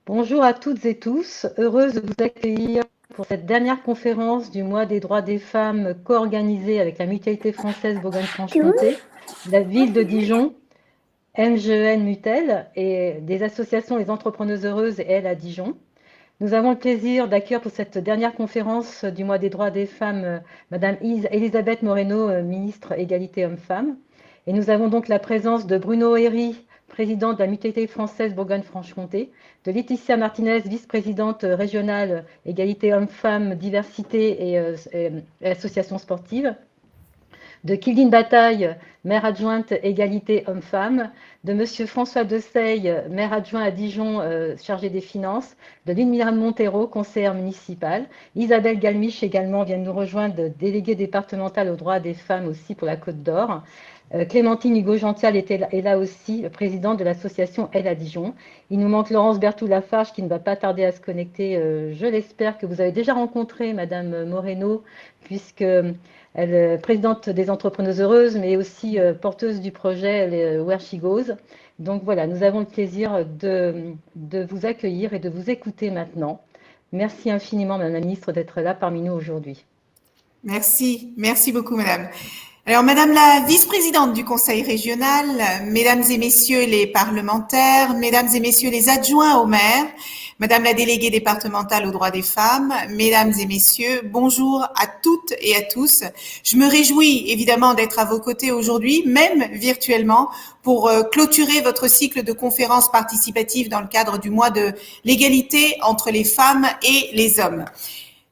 Bonjour à toutes et tous, heureuse de vous accueillir pour cette dernière conférence du mois des droits des femmes co-organisée avec la Mutualité française Bourgogne-Franche-Comté, la ville de Dijon, MGEN Mutel et des associations Les Entrepreneuses Heureuses et Elle à Dijon. Nous avons le plaisir d'accueillir pour cette dernière conférence du mois des droits des femmes Madame Elisabeth Moreno, ministre Égalité Hommes-Femmes. Et nous avons donc la présence de Bruno Herry, président de la Mutualité française Bourgogne-Franche-Comté, de Laetitia Martinez, vice-présidente régionale Égalité Hommes-Femmes, Diversité et Associations sportives, de Kildine Bataille, maire adjointe Égalité Hommes-Femmes, de Monsieur François Deseille, maire adjoint à Dijon, chargé des finances, de Lynn Montero, conseillère municipale, Isabelle Galmiche également vient de nous rejoindre, déléguée départementale aux droits des femmes aussi pour la Côte d'Or. Clémentine Hugo-Gential est là aussi, présidente de l'association Elle à Dijon. Il nous manque Laurence Berthou-Lafarge qui ne va pas tarder à se connecter. Je l'espère que vous avez déjà rencontré Madame Moreno, puisque elle est présidente des Entrepreneuses Heureuses, mais aussi porteuse du projet Where She Goes. Donc voilà, nous avons le plaisir de vous accueillir et de vous écouter maintenant. Merci infiniment, Madame la Ministre, d'être là parmi nous aujourd'hui. Merci beaucoup, Madame. Alors, Madame la vice-présidente du Conseil régional, Mesdames et Messieurs les parlementaires, Mesdames et Messieurs les adjoints au maire, Madame la déléguée départementale aux droits des femmes, Mesdames et Messieurs, bonjour à toutes et à tous. Je me réjouis évidemment d'être à vos côtés aujourd'hui, même virtuellement, pour clôturer votre cycle de conférences participatives dans le cadre du mois de l'égalité entre les femmes et les hommes.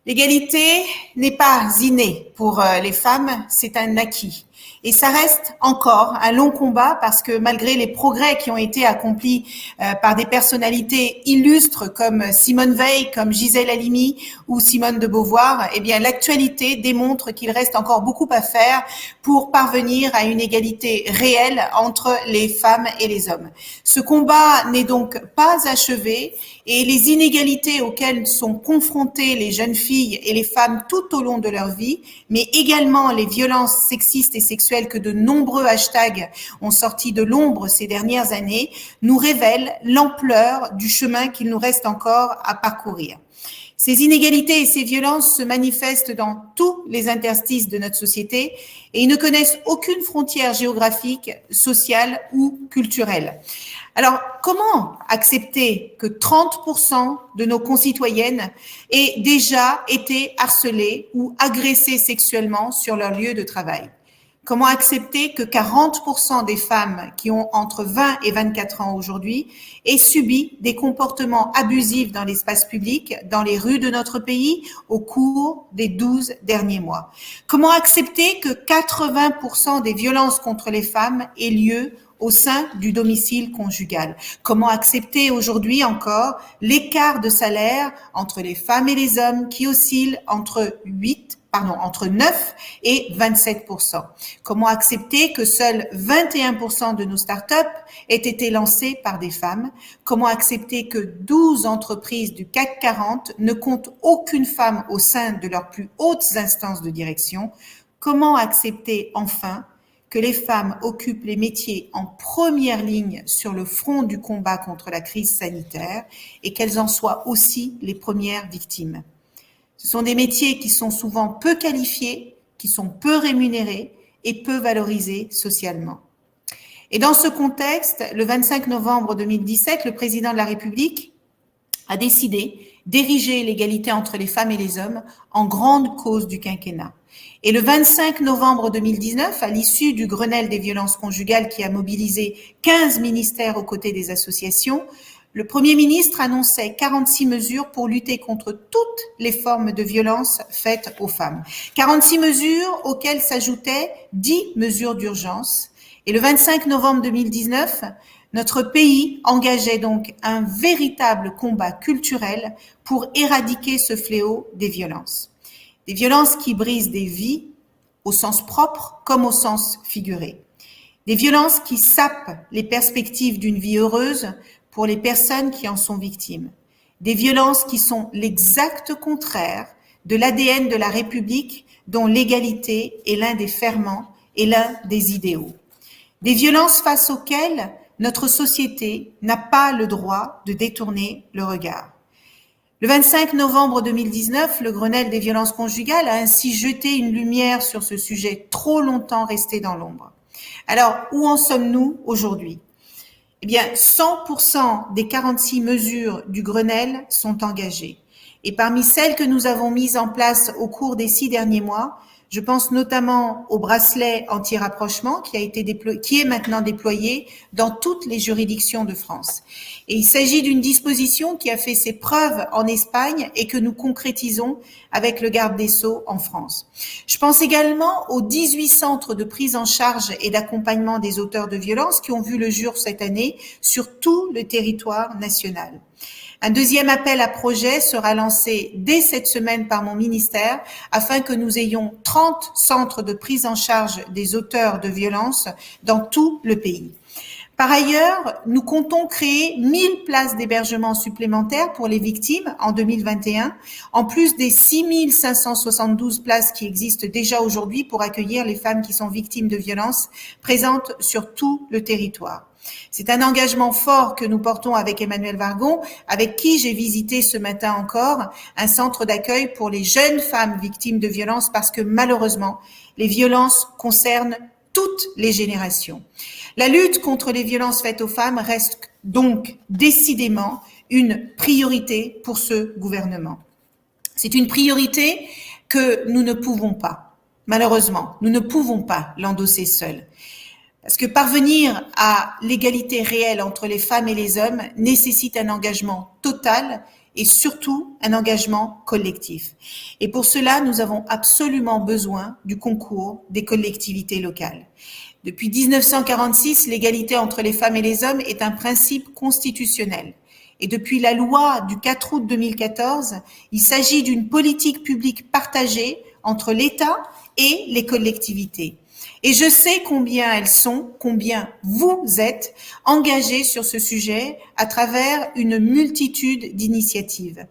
L'égalité n'est pas innée pour les femmes, c'est un acquis. Et ça reste encore un long combat parce que malgré les progrès qui ont été accomplis par des personnalités illustres comme Simone Veil, comme Gisèle Halimi ou Simone de Beauvoir, eh bien l'actualité démontre qu'il reste encore beaucoup à faire pour parvenir à une égalité réelle entre les femmes et les hommes. Ce combat n'est donc pas achevé et les inégalités auxquelles sont confrontées les jeunes filles et les femmes tout au long de leur vie, mais également les violences sexistes et sexuelles que de nombreux hashtags ont sorti de l'ombre ces dernières années, nous révèlent l'ampleur du chemin qu'il nous reste encore à parcourir. Ces inégalités et ces violences se manifestent dans tous les interstices de notre société et ils ne connaissent aucune frontière géographique, sociale ou culturelle. Alors, comment accepter que 30% de nos concitoyennes aient déjà été harcelées ou agressées sexuellement sur leur lieu de travail? Comment accepter que 40% des femmes qui ont entre 20 et 24 ans aujourd'hui aient subi des comportements abusifs dans l'espace public, dans les rues de notre pays, au cours des 12 derniers mois? Comment accepter que 80% des violences contre les femmes aient lieu au sein du domicile conjugal? Comment accepter aujourd'hui encore l'écart de salaire entre les femmes et les hommes qui oscille entre 9 et 27%? Comment accepter que seuls 21% de nos startups aient été lancées par des femmes? Comment accepter que 12 entreprises du CAC 40 ne comptent aucune femme au sein de leurs plus hautes instances de direction? Comment accepter enfin que les femmes occupent les métiers en première ligne sur le front du combat contre la crise sanitaire et qu'elles en soient aussi les premières victimes? Ce sont des métiers qui sont souvent peu qualifiés, qui sont peu rémunérés et peu valorisés socialement. Et dans ce contexte, le 25 novembre 2017, le président de la République a décidé d'ériger l'égalité entre les femmes et les hommes en grande cause du quinquennat. Et le 25 novembre 2019, à l'issue du Grenelle des violences conjugales qui a mobilisé 15 ministères aux côtés des associations, le Premier ministre annonçait 46 mesures pour lutter contre toutes les formes de violence faites aux femmes. 46 mesures auxquelles s'ajoutaient 10 mesures d'urgence. Et le 25 novembre 2019, notre pays engageait donc un véritable combat culturel pour éradiquer ce fléau des violences. Des violences qui brisent des vies, au sens propre comme au sens figuré. Des violences qui sapent les perspectives d'une vie heureuse pour les personnes qui en sont victimes. Des violences qui sont l'exact contraire de l'ADN de la République dont l'égalité est l'un des ferments et l'un des idéaux. Des violences face auxquelles notre société n'a pas le droit de détourner le regard. Le 25 novembre 2019, le Grenelle des violences conjugales a ainsi jeté une lumière sur ce sujet trop longtemps resté dans l'ombre. Alors, où en sommes-nous aujourd'hui? Eh bien, 100% des 46 mesures du Grenelle sont engagées. Et parmi celles que nous avons mises en place au cours des 6 derniers mois, je pense notamment au bracelet anti-rapprochement qui est maintenant déployé dans toutes les juridictions de France. Et il s'agit d'une disposition qui a fait ses preuves en Espagne et que nous concrétisons avec le garde des Sceaux en France. Je pense également aux 18 centres de prise en charge et d'accompagnement des auteurs de violences qui ont vu le jour cette année sur tout le territoire national. Un deuxième appel à projet sera lancé dès cette semaine par mon ministère afin que nous ayons 30 centres de prise en charge des auteurs de violences dans tout le pays. Par ailleurs, nous comptons créer 1000 places d'hébergement supplémentaires pour les victimes en 2021, en plus des 6572 places qui existent déjà aujourd'hui pour accueillir les femmes qui sont victimes de violences présentes sur tout le territoire. C'est un engagement fort que nous portons avec Emmanuelle Wargon, avec qui j'ai visité ce matin encore un centre d'accueil pour les jeunes femmes victimes de violences parce que malheureusement, les violences concernent toutes les générations. La lutte contre les violences faites aux femmes reste donc décidément une priorité pour ce gouvernement. C'est une priorité que nous ne pouvons pas, malheureusement, nous ne pouvons pas l'endosser seuls. Parce que parvenir à l'égalité réelle entre les femmes et les hommes nécessite un engagement total et surtout un engagement collectif. Et pour cela, nous avons absolument besoin du concours des collectivités locales. Depuis 1946, l'égalité entre les femmes et les hommes est un principe constitutionnel. Et depuis la loi du 4 août 2014, il s'agit d'une politique publique partagée entre l'État et les collectivités. Et je sais combien vous êtes engagés sur ce sujet à travers une multitude d'initiatives.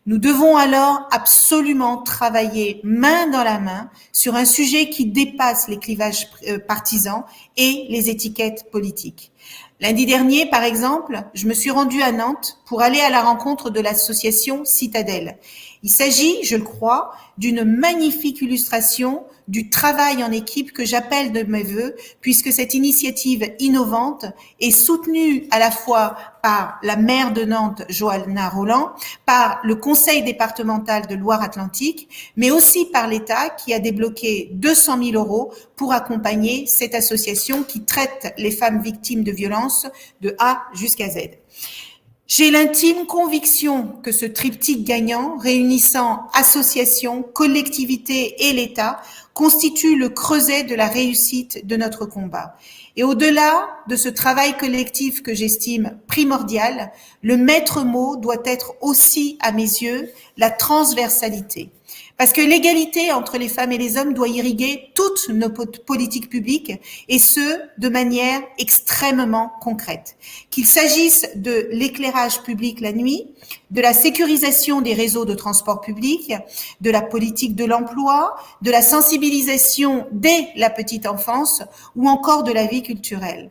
Nous devons alors absolument travailler main dans la main sur un sujet qui dépasse les clivages partisans et les étiquettes politiques. Lundi dernier, par exemple, je me suis rendue à Nantes pour aller à la rencontre de l'association Citadelle. Il s'agit, je le crois, d'une magnifique illustration du travail en équipe que j'appelle de mes vœux, puisque cette initiative innovante est soutenue à la fois par la maire de Nantes, Johanna Roland, par le conseil départemental de Loire-Atlantique, mais aussi par l'État qui a débloqué 200 000 € pour accompagner cette association qui traite les femmes victimes de violences de A jusqu'à Z. J'ai l'intime conviction que ce triptyque gagnant, réunissant associations, collectivités et l'État, constitue le creuset de la réussite de notre combat. Et au-delà de ce travail collectif que j'estime primordial, le maître mot doit être aussi, à mes yeux, la transversalité. Parce que l'égalité entre les femmes et les hommes doit irriguer toutes nos politiques publiques et ce, de manière extrêmement concrète. Qu'il s'agisse de l'éclairage public la nuit, de la sécurisation des réseaux de transport public, de la politique de l'emploi, de la sensibilisation dès la petite enfance ou encore de la vie culturelle.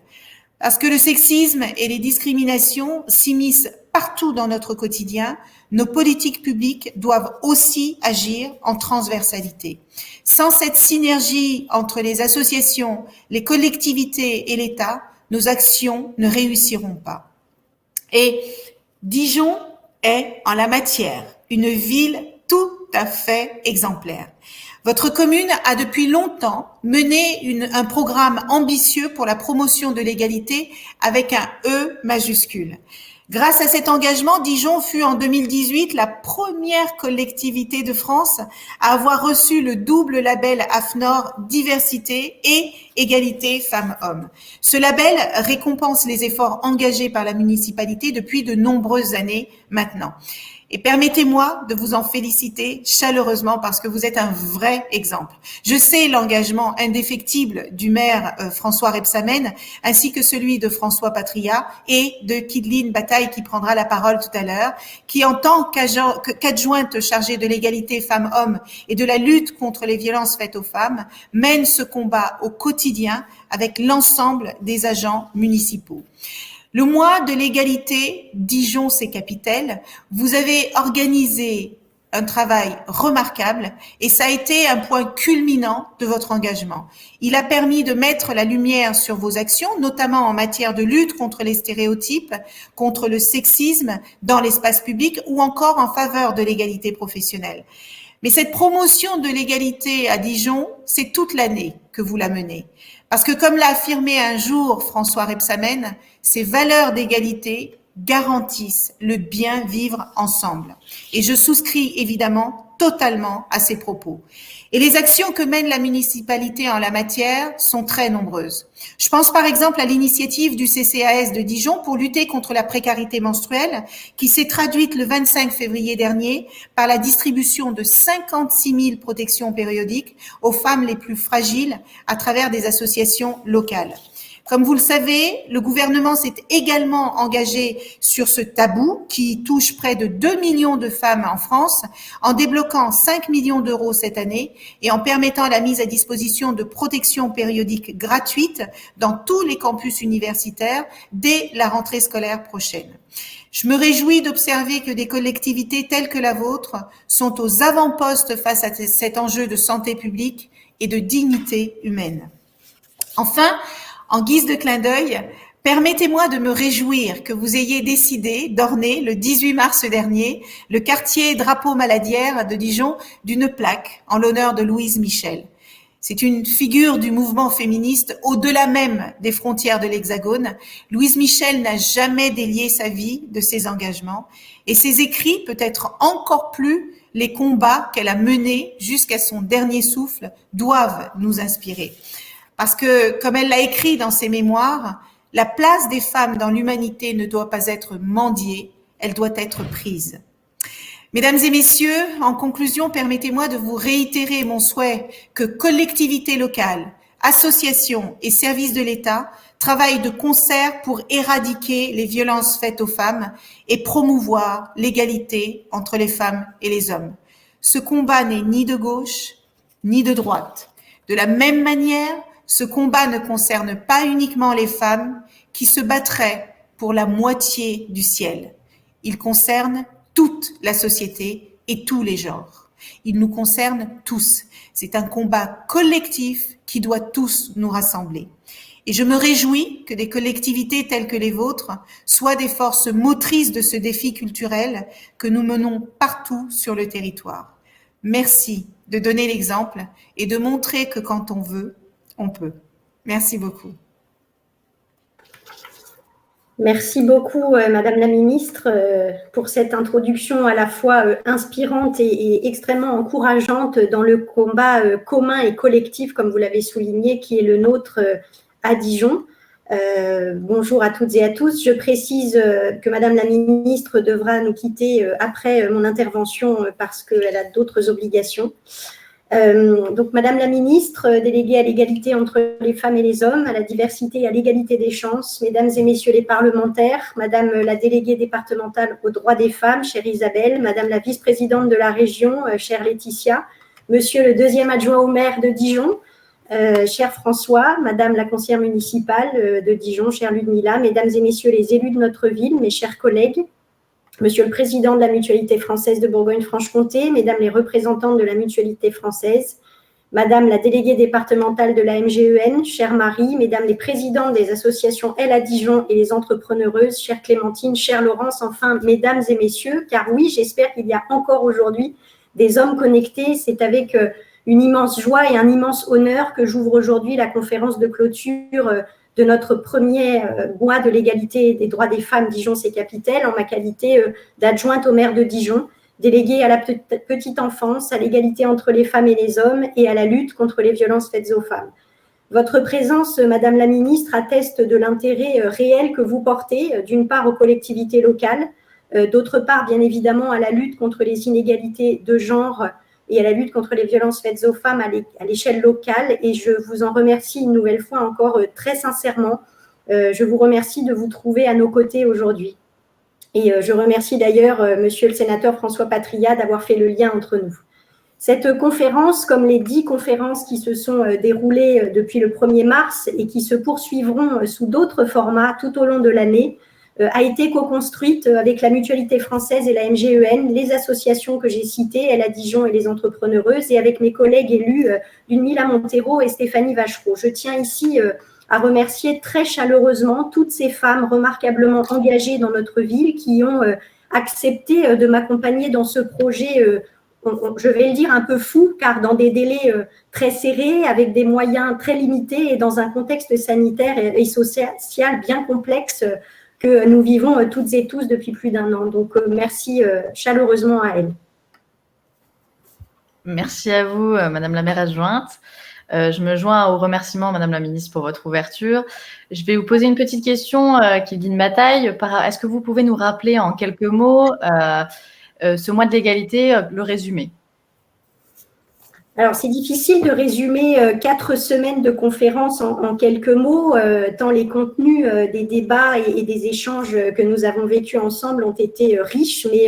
Parce que le sexisme et les discriminations s'immiscent partout dans notre quotidien, nos politiques publiques doivent aussi agir en transversalité. Sans cette synergie entre les associations, les collectivités et l'État, nos actions ne réussiront pas. Et Dijon est, en la matière, une ville tout à fait exemplaire. Votre commune a depuis longtemps mené un programme ambitieux pour la promotion de l'égalité avec un E majuscule. Grâce à cet engagement, Dijon fut en 2018 la première collectivité de France à avoir reçu le double label AFNOR Diversité et Égalité Femmes-Hommes. Ce label récompense les efforts engagés par la municipalité depuis de nombreuses années maintenant. Et permettez-moi de vous en féliciter chaleureusement parce que vous êtes un vrai exemple. Je sais l'engagement indéfectible du maire François Rebsamen ainsi que celui de François Patria et de Kidline Bataille qui prendra la parole tout à l'heure, qui en tant qu'adjointe chargée de l'égalité femmes-hommes et de la lutte contre les violences faites aux femmes, mène ce combat au quotidien avec l'ensemble des agents municipaux. Le mois de l'égalité Dijon c'est Capitelle, vous avez organisé un travail remarquable et ça a été un point culminant de votre engagement. Il a permis de mettre la lumière sur vos actions, notamment en matière de lutte contre les stéréotypes, contre le sexisme dans l'espace public ou encore en faveur de l'égalité professionnelle. Mais cette promotion de l'égalité à Dijon, c'est toute l'année que vous la menez. Parce que comme l'a affirmé un jour François Rebsamen, ces valeurs d'égalité garantissent le bien vivre ensemble. Et je souscris évidemment totalement à ces propos. Et les actions que mène la municipalité en la matière sont très nombreuses. Je pense par exemple à l'initiative du CCAS de Dijon pour lutter contre la précarité menstruelle qui s'est traduite le 25 février dernier par la distribution de 56 000 protections périodiques aux femmes les plus fragiles à travers des associations locales. Comme vous le savez, le gouvernement s'est également engagé sur ce tabou qui touche près de 2 millions de femmes en France en débloquant 5 millions d'euros cette année et en permettant la mise à disposition de protections périodiques gratuites dans tous les campus universitaires dès la rentrée scolaire prochaine. Je me réjouis d'observer que des collectivités telles que la vôtre sont aux avant-postes face à cet enjeu de santé publique et de dignité humaine. Enfin, en guise de clin d'œil, permettez-moi de me réjouir que vous ayez décidé d'orner le 18 mars dernier le quartier drapeau maladière de Dijon d'une plaque en l'honneur de Louise Michel. C'est une figure du mouvement féministe au-delà même des frontières de l'Hexagone. Louise Michel n'a jamais délié sa vie de ses engagements et ses écrits, peut-être encore plus, les combats qu'elle a menés jusqu'à son dernier souffle, doivent nous inspirer. Parce que, comme elle l'a écrit dans ses mémoires, la place des femmes dans l'humanité ne doit pas être mendiée, elle doit être prise. Mesdames et messieurs, en conclusion, permettez-moi de vous réitérer mon souhait que collectivités locales, associations et services de l'État travaillent de concert pour éradiquer les violences faites aux femmes et promouvoir l'égalité entre les femmes et les hommes. Ce combat n'est ni de gauche, ni de droite. De la même manière, ce combat ne concerne pas uniquement les femmes qui se battraient pour la moitié du ciel. Il concerne toute la société et tous les genres. Il nous concerne tous. C'est un combat collectif qui doit tous nous rassembler. Et je me réjouis que des collectivités telles que les vôtres soient des forces motrices de ce défi culturel que nous menons partout sur le territoire. Merci de donner l'exemple et de montrer que quand on veut, on peut. Merci beaucoup. Merci beaucoup, Madame la Ministre, pour cette introduction à la fois inspirante et extrêmement encourageante dans le combat commun et collectif, comme vous l'avez souligné, qui est le nôtre à Dijon. Bonjour à toutes et à tous. Je précise que Madame la Ministre devra nous quitter après mon intervention parce qu'elle a d'autres obligations. Donc, Madame la Ministre, déléguée à l'égalité entre les femmes et les hommes, à la diversité et à l'égalité des chances, Mesdames et Messieurs les parlementaires, Madame la déléguée départementale aux droits des femmes, chère Isabelle, Madame la vice-présidente de la région, chère Laetitia, Monsieur le deuxième adjoint au maire de Dijon, cher François, Madame la conseillère municipale de Dijon, chère Ludmilla, Mesdames et Messieurs les élus de notre ville, mes chers collègues, Monsieur le Président de la Mutualité française de Bourgogne-Franche-Comté, Mesdames les représentantes de la Mutualité française, Madame la déléguée départementale de la MGEN, chère Marie, Mesdames les présidentes des associations Elle à Dijon et les entrepreneureuses, chère Clémentine, chère Laurence, enfin, Mesdames et Messieurs, car oui, j'espère qu'il y a encore aujourd'hui des hommes connectés. C'est avec une immense joie et un immense honneur que j'ouvre aujourd'hui la conférence de clôture de notre premier mois de l'égalité des droits des femmes Dijon c'est Capitelle en ma qualité d'adjointe au maire de Dijon, déléguée à la petite enfance, à l'égalité entre les femmes et les hommes et à la lutte contre les violences faites aux femmes. Votre présence, Madame la Ministre, atteste de l'intérêt réel que vous portez, d'une part aux collectivités locales, d'autre part, bien évidemment, à la lutte contre les inégalités de genre et à la lutte contre les violences faites aux femmes à l'échelle locale. Et je vous en remercie une nouvelle fois encore très sincèrement. Je vous remercie de vous trouver à nos côtés aujourd'hui. Et je remercie d'ailleurs Monsieur le sénateur François Patriat d'avoir fait le lien entre nous. Cette conférence, comme les 10 conférences qui se sont déroulées depuis le 1er mars et qui se poursuivront sous d'autres formats tout au long de l'année, a été co-construite avec la Mutualité française et la MGEN, les associations que j'ai citées, Elle à Dijon et les entrepreneureuses, et avec mes collègues élus Ludmila Montero et Stéphanie Vachereau. Je tiens ici à remercier très chaleureusement toutes ces femmes remarquablement engagées dans notre ville qui ont accepté de m'accompagner dans ce projet, je vais le dire un peu fou, car dans des délais très serrés, avec des moyens très limités et dans un contexte sanitaire et social bien complexe que nous vivons toutes et tous depuis plus d'1 an. Donc, merci chaleureusement à elles. Merci à vous, Madame la maire adjointe. Je me joins aux remerciements, Madame la ministre, pour votre ouverture. Je vais vous poser une petite question qui dit de ma taille. Est-ce que vous pouvez nous rappeler en quelques mots ce mois de l'égalité, le résumé? Alors, c'est difficile de résumer 4 semaines de conférences en quelques mots, tant les contenus des débats et des échanges que nous avons vécus ensemble ont été riches. Mais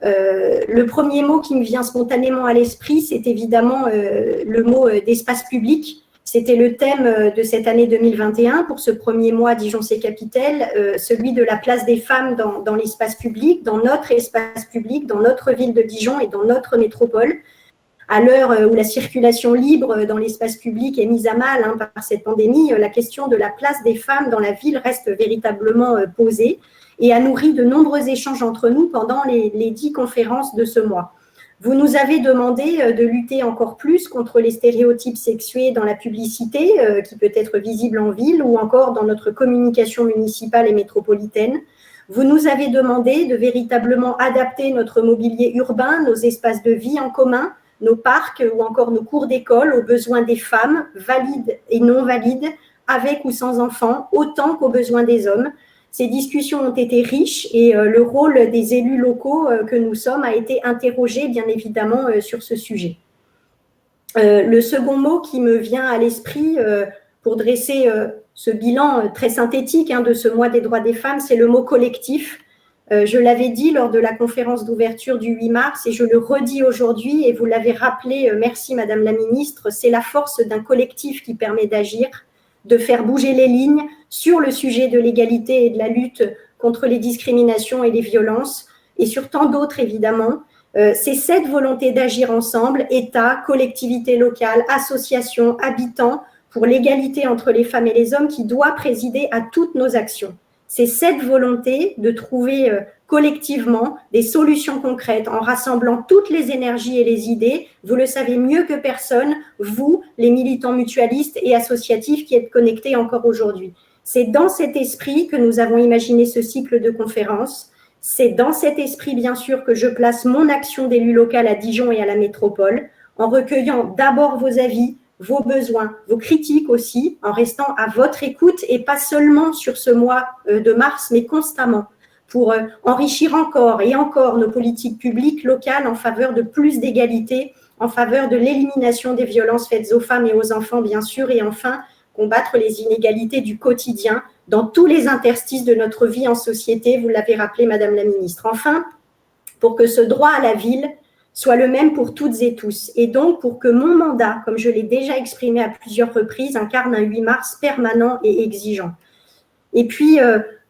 le premier mot qui me vient spontanément à l'esprit, c'est évidemment le mot d'espace public. C'était le thème de cette année 2021 pour ce premier mois Dijon-C'est-Capitelle, celui de la place des femmes dans l'espace public, dans notre espace public, dans notre ville de Dijon et dans notre métropole. À l'heure où la circulation libre dans l'espace public est mise à mal par cette pandémie, la question de la place des femmes dans la ville reste véritablement posée et a nourri de nombreux échanges entre nous pendant les 10 conférences de ce mois. Vous nous avez demandé de lutter encore plus contre les stéréotypes sexués dans la publicité, qui peut être visible en ville ou encore dans notre communication municipale et métropolitaine. Vous nous avez demandé de véritablement adapter notre mobilier urbain, nos espaces de vie en commun, nos parcs ou encore nos cours d'école aux besoins des femmes, valides et non valides, avec ou sans enfants, autant qu'aux besoins des hommes. Ces discussions ont été riches et le rôle des élus locaux que nous sommes a été interrogé, bien évidemment, sur ce sujet. Le second mot qui me vient à l'esprit pour dresser ce bilan très synthétique de ce mois des droits des femmes, c'est le mot collectif. Je l'avais dit lors de la conférence d'ouverture du 8 mars et je le redis aujourd'hui et vous l'avez rappelé, merci Madame la Ministre, c'est la force d'un collectif qui permet d'agir, de faire bouger les lignes sur le sujet de l'égalité et de la lutte contre les discriminations et les violences et sur tant d'autres évidemment. C'est cette volonté d'agir ensemble, État, collectivités locales, associations, habitants, pour l'égalité entre les femmes et les hommes qui doit présider à toutes nos actions. C'est cette volonté de trouver collectivement des solutions concrètes en rassemblant toutes les énergies et les idées. Vous le savez mieux que personne, vous, les militants mutualistes et associatifs qui êtes connectés encore aujourd'hui. C'est dans cet esprit que nous avons imaginé ce cycle de conférences. C'est dans cet esprit, bien sûr, que je place mon action d'élu local à Dijon et à la métropole, en recueillant d'abord vos avis, vos besoins, vos critiques aussi, en restant à votre écoute et pas seulement sur ce mois de mars, mais constamment, pour enrichir encore et encore nos politiques publiques locales en faveur de plus d'égalité, en faveur de l'élimination des violences faites aux femmes et aux enfants, bien sûr, et enfin, combattre les inégalités du quotidien dans tous les interstices de notre vie en société, vous l'avez rappelé, Madame la Ministre. Enfin, pour que ce droit à la ville soit le même pour toutes et tous. Et donc, pour que mon mandat, comme je l'ai déjà exprimé à plusieurs reprises, incarne un 8 mars permanent et exigeant. Et puis,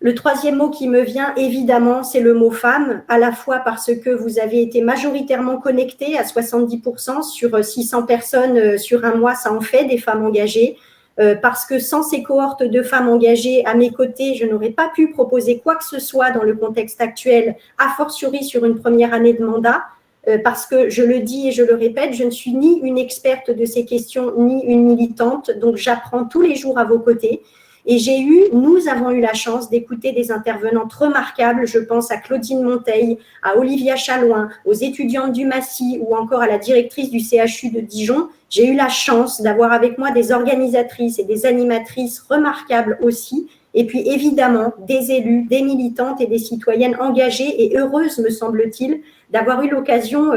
le troisième mot qui me vient, évidemment, c'est le mot femme, à la fois parce que vous avez été majoritairement connectés à 70% sur 600 personnes sur un mois, ça en fait des femmes engagées, parce que sans ces cohortes de femmes engagées à mes côtés, je n'aurais pas pu proposer quoi que ce soit dans le contexte actuel, a fortiori sur une première année de mandat, parce que je le dis et je le répète, je ne suis ni une experte de ces questions, ni une militante, donc j'apprends tous les jours à vos côtés. Et nous avons eu la chance d'écouter des intervenantes remarquables, je pense à Claudine Monteil, à Olivia Chalouin, aux étudiantes du Massy ou encore à la directrice du CHU de Dijon. J'ai eu la chance d'avoir avec moi des organisatrices et des animatrices remarquables aussi et puis évidemment des élus, des militantes et des citoyennes engagées et heureuses, me semble-t-il, d'avoir eu l'occasion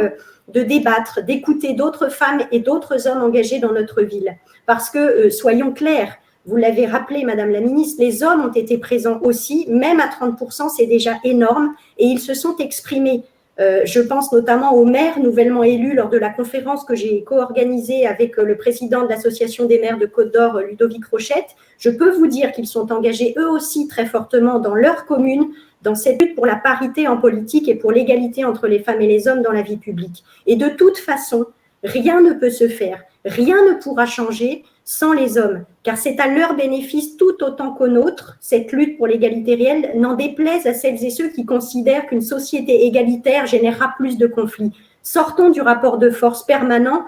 de débattre, d'écouter d'autres femmes et d'autres hommes engagés dans notre ville. Parce que, soyons clairs, vous l'avez rappelé, Madame la Ministre, les hommes ont été présents aussi, même à 30%, c'est déjà énorme, et ils se sont exprimés. Je pense notamment aux maires nouvellement élus lors de la conférence que j'ai co-organisée avec le président de l'Association des maires de Côte-d'Or, Ludovic Rochette. Je peux vous dire qu'ils sont engagés eux aussi très fortement dans leur commune, dans cette lutte pour la parité en politique et pour l'égalité entre les femmes et les hommes dans la vie publique. Et de toute façon, rien ne peut se faire, rien ne pourra changer sans les hommes, car c'est à leur bénéfice tout autant qu'au nôtre, cette lutte pour l'égalité réelle, n'en déplaise à celles et ceux qui considèrent qu'une société égalitaire générera plus de conflits. Sortons du rapport de force permanent,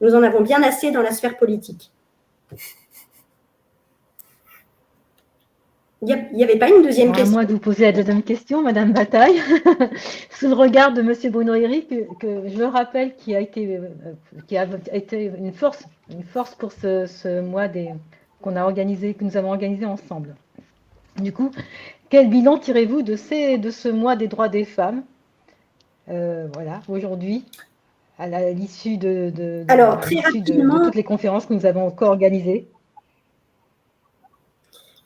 nous en avons bien assez dans la sphère politique. Il n'y avait pas une deuxième question? À moi de vous poser la deuxième question, Madame Bataille, sous le regard de Monsieur Bruno-Éric, que je rappelle qui a été une force pour ce mois que nous avons organisé ensemble. Du coup, quel bilan tirez-vous de ce mois des droits des femmes, voilà, aujourd'hui, à l'issue de toutes les conférences que nous avons co-organisées?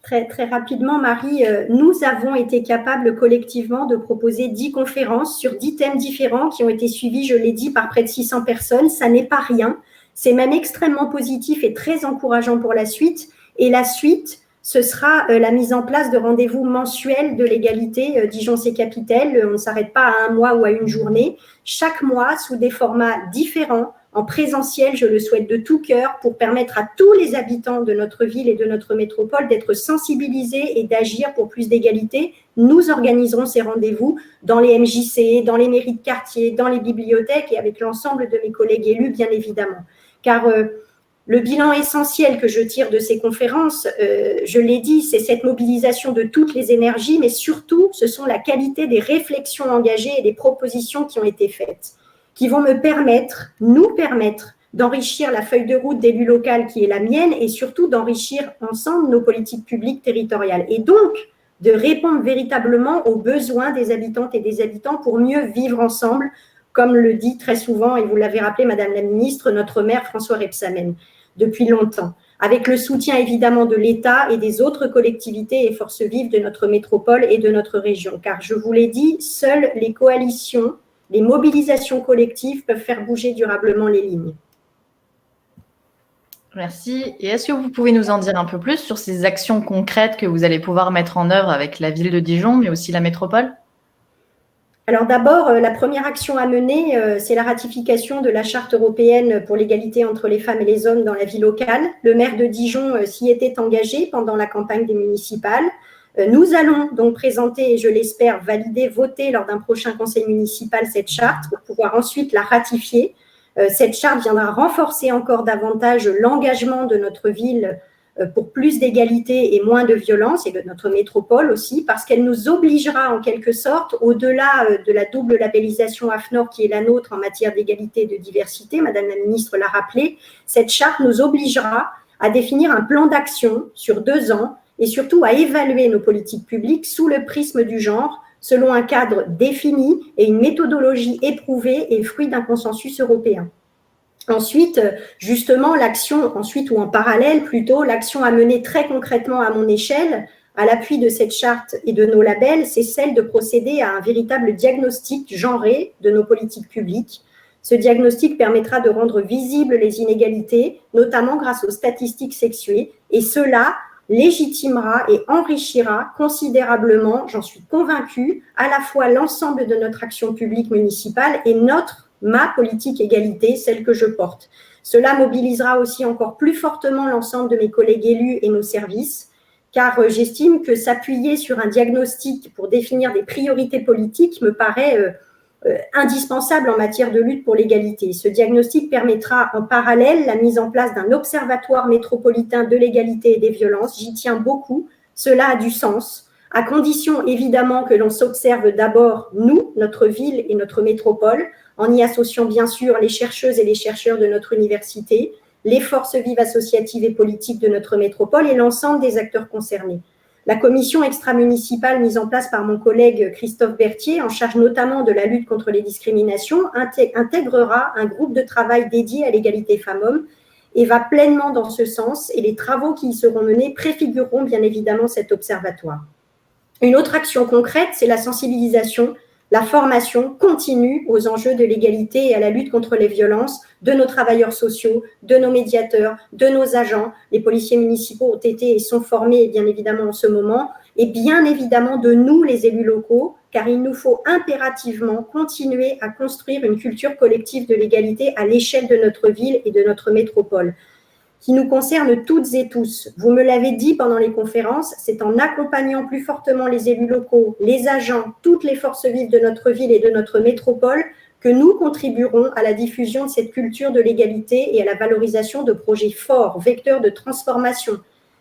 Très rapidement, Marie, nous avons été capables collectivement de proposer 10 conférences sur 10 thèmes différents qui ont été suivis, je l'ai dit, par près de 600 personnes. Ça n'est pas rien. C'est même extrêmement positif et très encourageant pour la suite. Et la suite, ce sera la mise en place de rendez-vous mensuels de l'égalité Dijon-c'est-Capitelle. On ne s'arrête pas à un mois ou à une journée. Chaque mois, sous des formats différents, en présentiel, je le souhaite de tout cœur, pour permettre à tous les habitants de notre ville et de notre métropole d'être sensibilisés et d'agir pour plus d'égalité. Nous organiserons ces rendez-vous dans les MJC, dans les mairies de quartier, dans les bibliothèques et avec l'ensemble de mes collègues élus, bien évidemment. Car le bilan essentiel que je tire de ces conférences, je l'ai dit, c'est cette mobilisation de toutes les énergies, mais surtout, ce sont la qualité des réflexions engagées et des propositions qui ont été faites, qui vont nous permettre d'enrichir la feuille de route d'élu local qui est la mienne et surtout d'enrichir ensemble nos politiques publiques territoriales et donc de répondre véritablement aux besoins des habitantes et des habitants pour mieux vivre ensemble, comme le dit très souvent, et vous l'avez rappelé, Madame la Ministre, notre maire François Rebsamen, depuis longtemps, avec le soutien évidemment de l'État et des autres collectivités et forces vives de notre métropole et de notre région. Car je vous l'ai dit, seules les coalitions, les mobilisations collectives peuvent faire bouger durablement les lignes. Merci. Et est-ce que vous pouvez nous en dire un peu plus sur ces actions concrètes que vous allez pouvoir mettre en œuvre avec la ville de Dijon, mais aussi la métropole ? Alors d'abord, la première action à mener, c'est la ratification de la Charte européenne pour l'égalité entre les femmes et les hommes dans la vie locale. Le maire de Dijon s'y était engagé pendant la campagne des municipales. Nous allons donc présenter, et je l'espère, valider, voter lors d'un prochain conseil municipal cette charte pour pouvoir ensuite la ratifier. Cette charte viendra renforcer encore davantage l'engagement de notre ville pour plus d'égalité et moins de violence, et de notre métropole aussi, parce qu'elle nous obligera en quelque sorte, au-delà de la double labellisation AFNOR qui est la nôtre en matière d'égalité et de diversité, Madame la Ministre l'a rappelé, cette charte nous obligera à définir un plan d'action sur 2 ans et surtout à évaluer nos politiques publiques sous le prisme du genre, selon un cadre défini et une méthodologie éprouvée et fruit d'un consensus européen. Ensuite, justement, ou en parallèle plutôt, l'action à mener très concrètement à mon échelle, à l'appui de cette charte et de nos labels, c'est celle de procéder à un véritable diagnostic genré de nos politiques publiques. Ce diagnostic permettra de rendre visibles les inégalités, notamment grâce aux statistiques sexuées, et cela légitimera et enrichira considérablement, j'en suis convaincue, à la fois l'ensemble de notre action publique municipale et ma politique égalité, celle que je porte. Cela mobilisera aussi encore plus fortement l'ensemble de mes collègues élus et nos services, car j'estime que s'appuyer sur un diagnostic pour définir des priorités politiques me paraît indispensable en matière de lutte pour l'égalité. Ce diagnostic permettra en parallèle la mise en place d'un observatoire métropolitain de l'égalité et des violences. J'y tiens beaucoup, cela a du sens, à condition évidemment que l'on s'observe d'abord, nous, notre ville et notre métropole, en y associant bien sûr les chercheuses et les chercheurs de notre université, les forces vives associatives et politiques de notre métropole et l'ensemble des acteurs concernés. La commission extra-municipale mise en place par mon collègue Christophe Berthier, en charge notamment de la lutte contre les discriminations, intégrera un groupe de travail dédié à l'égalité femmes-hommes et va pleinement dans ce sens, et les travaux qui y seront menés préfigureront bien évidemment cet observatoire. Une autre action concrète, c'est la sensibilisation, la formation continue aux enjeux de l'égalité et à la lutte contre les violences de nos travailleurs sociaux, de nos médiateurs, de nos agents. Les policiers municipaux ont été et sont formés bien évidemment en ce moment, et bien évidemment de nous, les élus locaux, car il nous faut impérativement continuer à construire une culture collective de l'égalité à l'échelle de notre ville et de notre métropole, qui nous concerne toutes et tous. Vous me l'avez dit pendant les conférences, c'est en accompagnant plus fortement les élus locaux, les agents, toutes les forces vives de notre ville et de notre métropole que nous contribuerons à la diffusion de cette culture de l'égalité et à la valorisation de projets forts, vecteurs de transformation.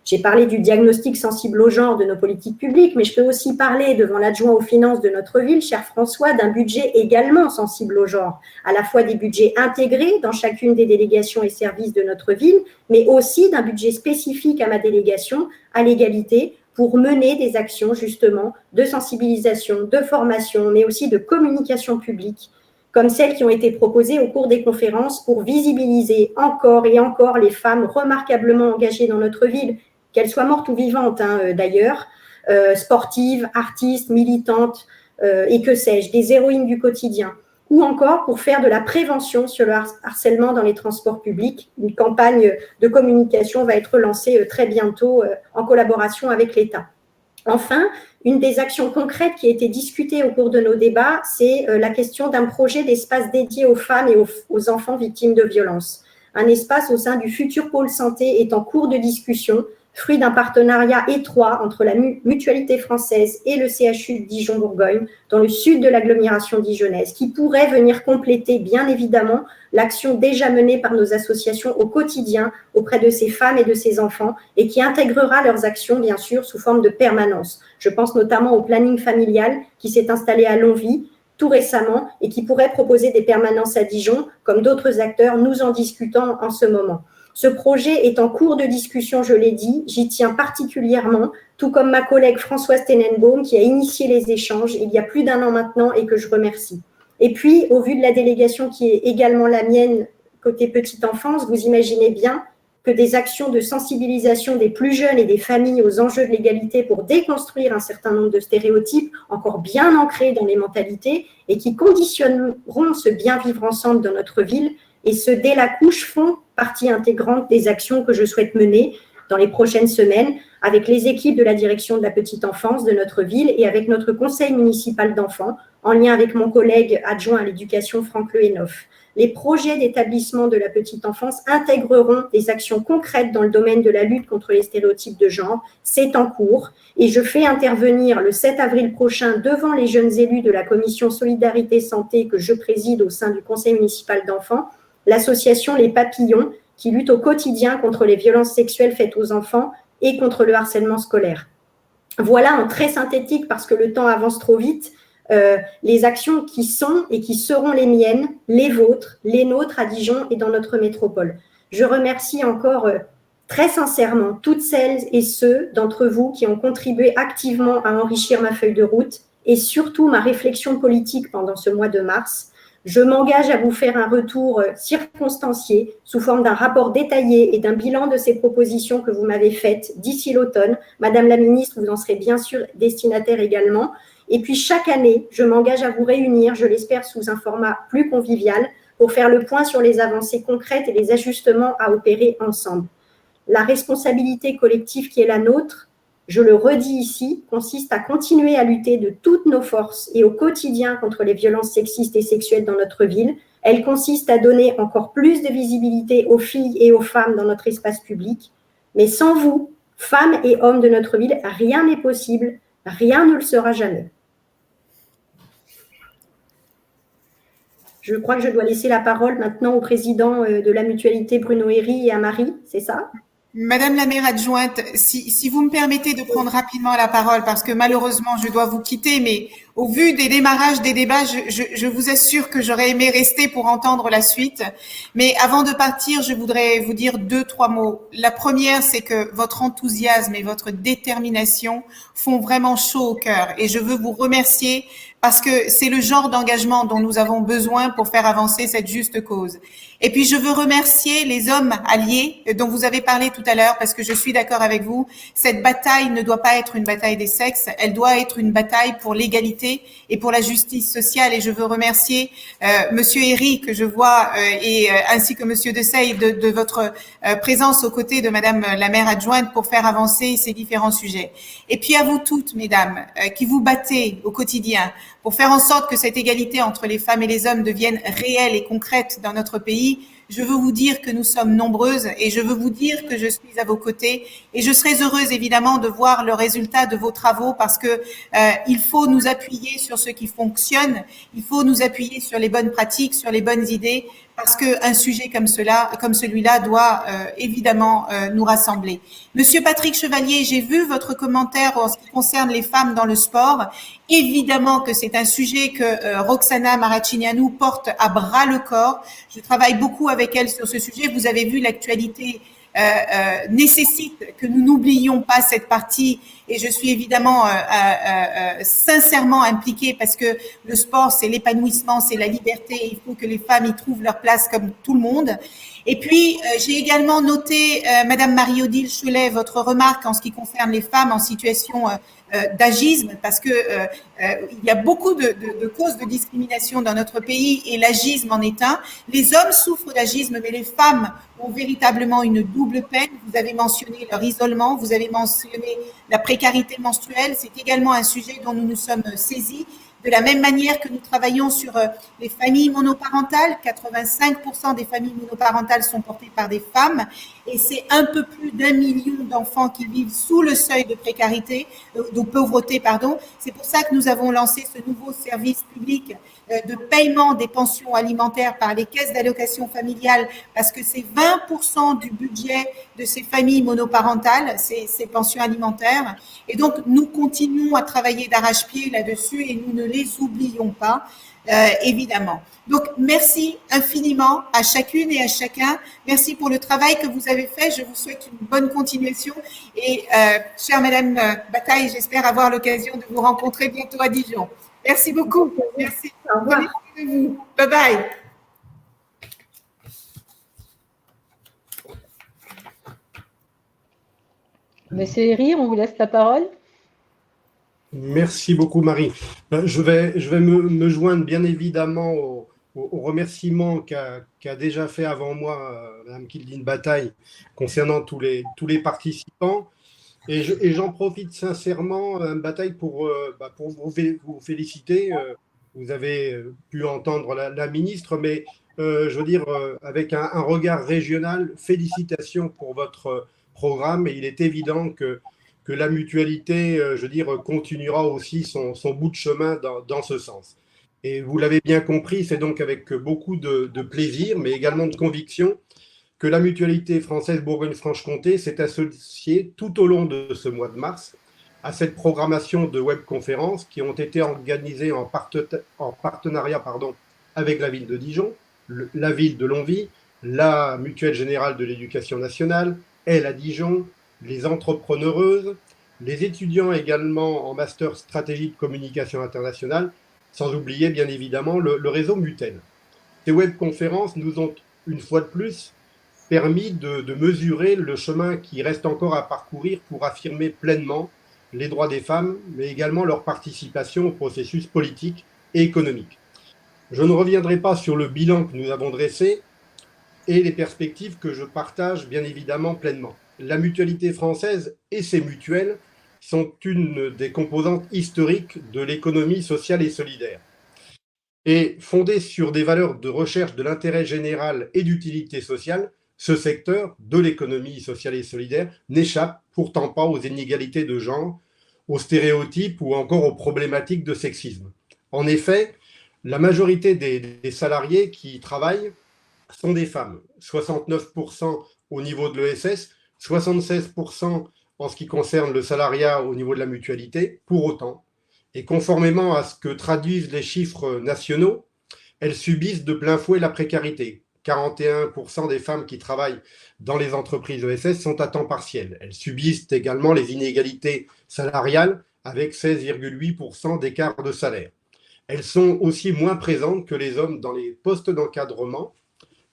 J'ai parlé du diagnostic sensible au genre de nos politiques publiques, mais je peux aussi parler devant l'adjoint aux finances de notre ville, cher François, d'un budget également sensible au genre, à la fois des budgets intégrés dans chacune des délégations et services de notre ville, mais aussi d'un budget spécifique à ma délégation, à l'égalité, pour mener des actions justement de sensibilisation, de formation, mais aussi de communication publique, comme celles qui ont été proposées au cours des conférences pour visibiliser encore et encore les femmes remarquablement engagées dans notre ville, qu'elles soient mortes ou vivantes d'ailleurs, sportives, artistes, militantes, et que sais-je, des héroïnes du quotidien, ou encore pour faire de la prévention sur le harcèlement dans les transports publics. Une campagne de communication va être lancée très bientôt en collaboration avec l'État. Enfin, une des actions concrètes qui a été discutée au cours de nos débats, c'est la question d'un projet d'espace dédié aux femmes et aux enfants victimes de violences. Un espace au sein du futur pôle santé est en cours de discussion, fruit d'un partenariat étroit entre la Mutualité française et le CHU de Dijon-Bourgogne, dans le sud de l'agglomération dijonnaise, qui pourrait venir compléter, bien évidemment, l'action déjà menée par nos associations au quotidien auprès de ces femmes et de ces enfants, et qui intégrera leurs actions, bien sûr, sous forme de permanence. Je pense notamment au planning familial qui s'est installé à Longwy tout récemment et qui pourrait proposer des permanences à Dijon, comme d'autres acteurs, nous en discutons en ce moment. Ce projet est en cours de discussion, je l'ai dit, j'y tiens particulièrement, tout comme ma collègue Françoise Tenenbaum qui a initié les échanges il y a plus d'1 an maintenant et que je remercie. Et puis, au vu de la délégation qui est également la mienne côté petite enfance, vous imaginez bien que des actions de sensibilisation des plus jeunes et des familles aux enjeux de l'égalité pour déconstruire un certain nombre de stéréotypes encore bien ancrés dans les mentalités et qui conditionneront ce bien vivre ensemble dans notre ville, et ce, dès la couche, font partie intégrante des actions que je souhaite mener dans les prochaines semaines avec les équipes de la direction de la petite enfance de notre ville et avec notre conseil municipal d'enfants, en lien avec mon collègue adjoint à l'éducation Franck Le Hennoff. Les projets d'établissement de la petite enfance intégreront des actions concrètes dans le domaine de la lutte contre les stéréotypes de genre. C'est en cours et je fais intervenir le 7 avril prochain devant les jeunes élus de la commission Solidarité Santé que je préside au sein du conseil municipal d'enfants, l'association Les Papillons, qui lutte au quotidien contre les violences sexuelles faites aux enfants et contre le harcèlement scolaire. Voilà en très synthétique, parce que le temps avance trop vite, les actions qui sont et qui seront les miennes, les vôtres, les nôtres à Dijon et dans notre métropole. Je remercie encore très sincèrement toutes celles et ceux d'entre vous qui ont contribué activement à enrichir ma feuille de route et surtout ma réflexion politique pendant ce mois de mars. Je m'engage à vous faire un retour circonstancié sous forme d'un rapport détaillé et d'un bilan de ces propositions que vous m'avez faites d'ici l'automne. Madame la ministre, vous en serez bien sûr destinataire également. Et puis chaque année, je m'engage à vous réunir, je l'espère sous un format plus convivial, pour faire le point sur les avancées concrètes et les ajustements à opérer ensemble. La responsabilité collective qui est la nôtre, je le redis ici, consiste à continuer à lutter de toutes nos forces et au quotidien contre les violences sexistes et sexuelles dans notre ville. Elle consiste à donner encore plus de visibilité aux filles et aux femmes dans notre espace public. Mais sans vous, femmes et hommes de notre ville, rien n'est possible, rien ne le sera jamais. Je crois que je dois laisser la parole maintenant au président de la mutualité Bruno Herry et à Marie, c'est ça ? Madame la maire adjointe, si vous me permettez de prendre rapidement la parole, parce que malheureusement, je dois vous quitter, mais au vu des démarrages des débats, je vous assure que j'aurais aimé rester pour entendre la suite. Mais avant de partir, je voudrais vous dire 2-3 mots. La première, c'est que votre enthousiasme et votre détermination font vraiment chaud au cœur. Et je veux vous remercier parce que c'est le genre d'engagement dont nous avons besoin pour faire avancer cette juste cause. Et puis, je veux remercier les hommes alliés dont vous avez parlé tout à l'heure, parce que je suis d'accord avec vous. Cette bataille ne doit pas être une bataille des sexes, elle doit être une bataille pour l'égalité et pour la justice sociale. Et je veux remercier Monsieur Herry, que je vois, ainsi que Monsieur Desailles, de votre présence aux côtés de Madame la maire adjointe pour faire avancer ces différents sujets. Et puis à vous toutes, mesdames, qui vous battez au quotidien pour faire en sorte que cette égalité entre les femmes et les hommes devienne réelle et concrète dans notre pays, je veux vous dire que nous sommes nombreuses et je veux vous dire que je suis à vos côtés et je serai heureuse évidemment de voir le résultat de vos travaux parce que il faut nous appuyer sur ce qui fonctionne, il faut nous appuyer sur les bonnes pratiques, sur les bonnes idées parce qu'un sujet comme celui-là doit évidemment nous rassembler. Monsieur Patrick Chevalier, j'ai vu votre commentaire en ce qui concerne les femmes dans le sport. Évidemment que c'est un sujet que Roxana Maracineanu porte à bras le corps. Je travaille beaucoup avec elle sur ce sujet. Vous avez vu, l'actualité nécessite que nous n'oublions pas cette partie et je suis évidemment sincèrement impliquée parce que le sport, c'est l'épanouissement, c'est la liberté. Il faut que les femmes y trouvent leur place comme tout le monde. Et puis, j'ai également noté, Madame Marie-Odile Cholet, votre remarque en ce qui concerne les femmes en situation d'agisme, parce que il y a beaucoup de causes de discrimination dans notre pays et l'agisme en est un. Les hommes souffrent d'agisme, mais les femmes ont véritablement une double peine. Vous avez mentionné leur isolement, vous avez mentionné la précarité menstruelle. C'est également un sujet dont nous nous sommes saisis. De la même manière que nous travaillons sur les familles monoparentales, 85% des familles monoparentales sont portées par des femmes et c'est un peu plus d'1 million d'enfants qui vivent sous le seuil de précarité, de pauvreté, pardon. C'est pour ça que nous avons lancé ce nouveau service public de paiement des pensions alimentaires par les caisses d'allocation familiale parce que c'est 20% du budget de ces familles monoparentales, ces pensions alimentaires. Et donc, nous continuons à travailler d'arrache-pied là-dessus et nous ne les oublions pas, évidemment. Donc, merci infiniment à chacune et à chacun. Merci pour le travail que vous avez fait. Je vous souhaite une bonne continuation. Et, chère Madame Bataille, j'espère avoir l'occasion de vous rencontrer bientôt à Dijon. Merci beaucoup. Merci. Au revoir. Prenez soin de vous. Bye bye. Monsieur Herry, on vous laisse la parole. Merci beaucoup, Marie. Je vais me joindre bien évidemment au remerciement qu'a déjà fait avant moi Mme Kildine Bataille concernant tous les participants. Et j'en profite sincèrement, Mme Bataille, pour vous féliciter. Vous avez pu entendre la ministre, mais je veux dire, avec un regard régional, félicitations pour votre programme. Et il est évident que la mutualité, je veux dire, continuera aussi son bout de chemin dans ce sens. Et vous l'avez bien compris, c'est donc avec beaucoup de plaisir, mais également de conviction, que la mutualité française Bourgogne-Franche-Comté s'est associée tout au long de ce mois de mars à cette programmation de webconférences qui ont été organisées en partenariat avec la ville de Dijon, la ville de Longwy, la Mutuelle Générale de l'Éducation nationale, Elle à Dijon, les entrepreneureuses, les étudiants également en master stratégie de communication internationale, sans oublier bien évidemment le réseau Mutel. Ces webconférences nous ont une fois de plus permis de mesurer le chemin qui reste encore à parcourir pour affirmer pleinement les droits des femmes, mais également leur participation au processus politique et économique. Je ne reviendrai pas sur le bilan que nous avons dressé et les perspectives que je partage bien évidemment pleinement. La mutualité française et ses mutuelles sont une des composantes historiques de l'économie sociale et solidaire. Et fondée sur des valeurs de recherche de l'intérêt général et d'utilité sociale, ce secteur de l'économie sociale et solidaire n'échappe pourtant pas aux inégalités de genre, aux stéréotypes ou encore aux problématiques de sexisme. En effet, la majorité des salariés qui y travaillent sont des femmes, 69% au niveau de l'ESS 76% en ce qui concerne le salariat au niveau de la mutualité. Pour autant, et conformément à ce que traduisent les chiffres nationaux, elles subissent de plein fouet la précarité. 41% des femmes qui travaillent dans les entreprises ESS sont à temps partiel. Elles subissent également les inégalités salariales avec 16,8% d'écart de salaire. Elles sont aussi moins présentes que les hommes dans les postes d'encadrement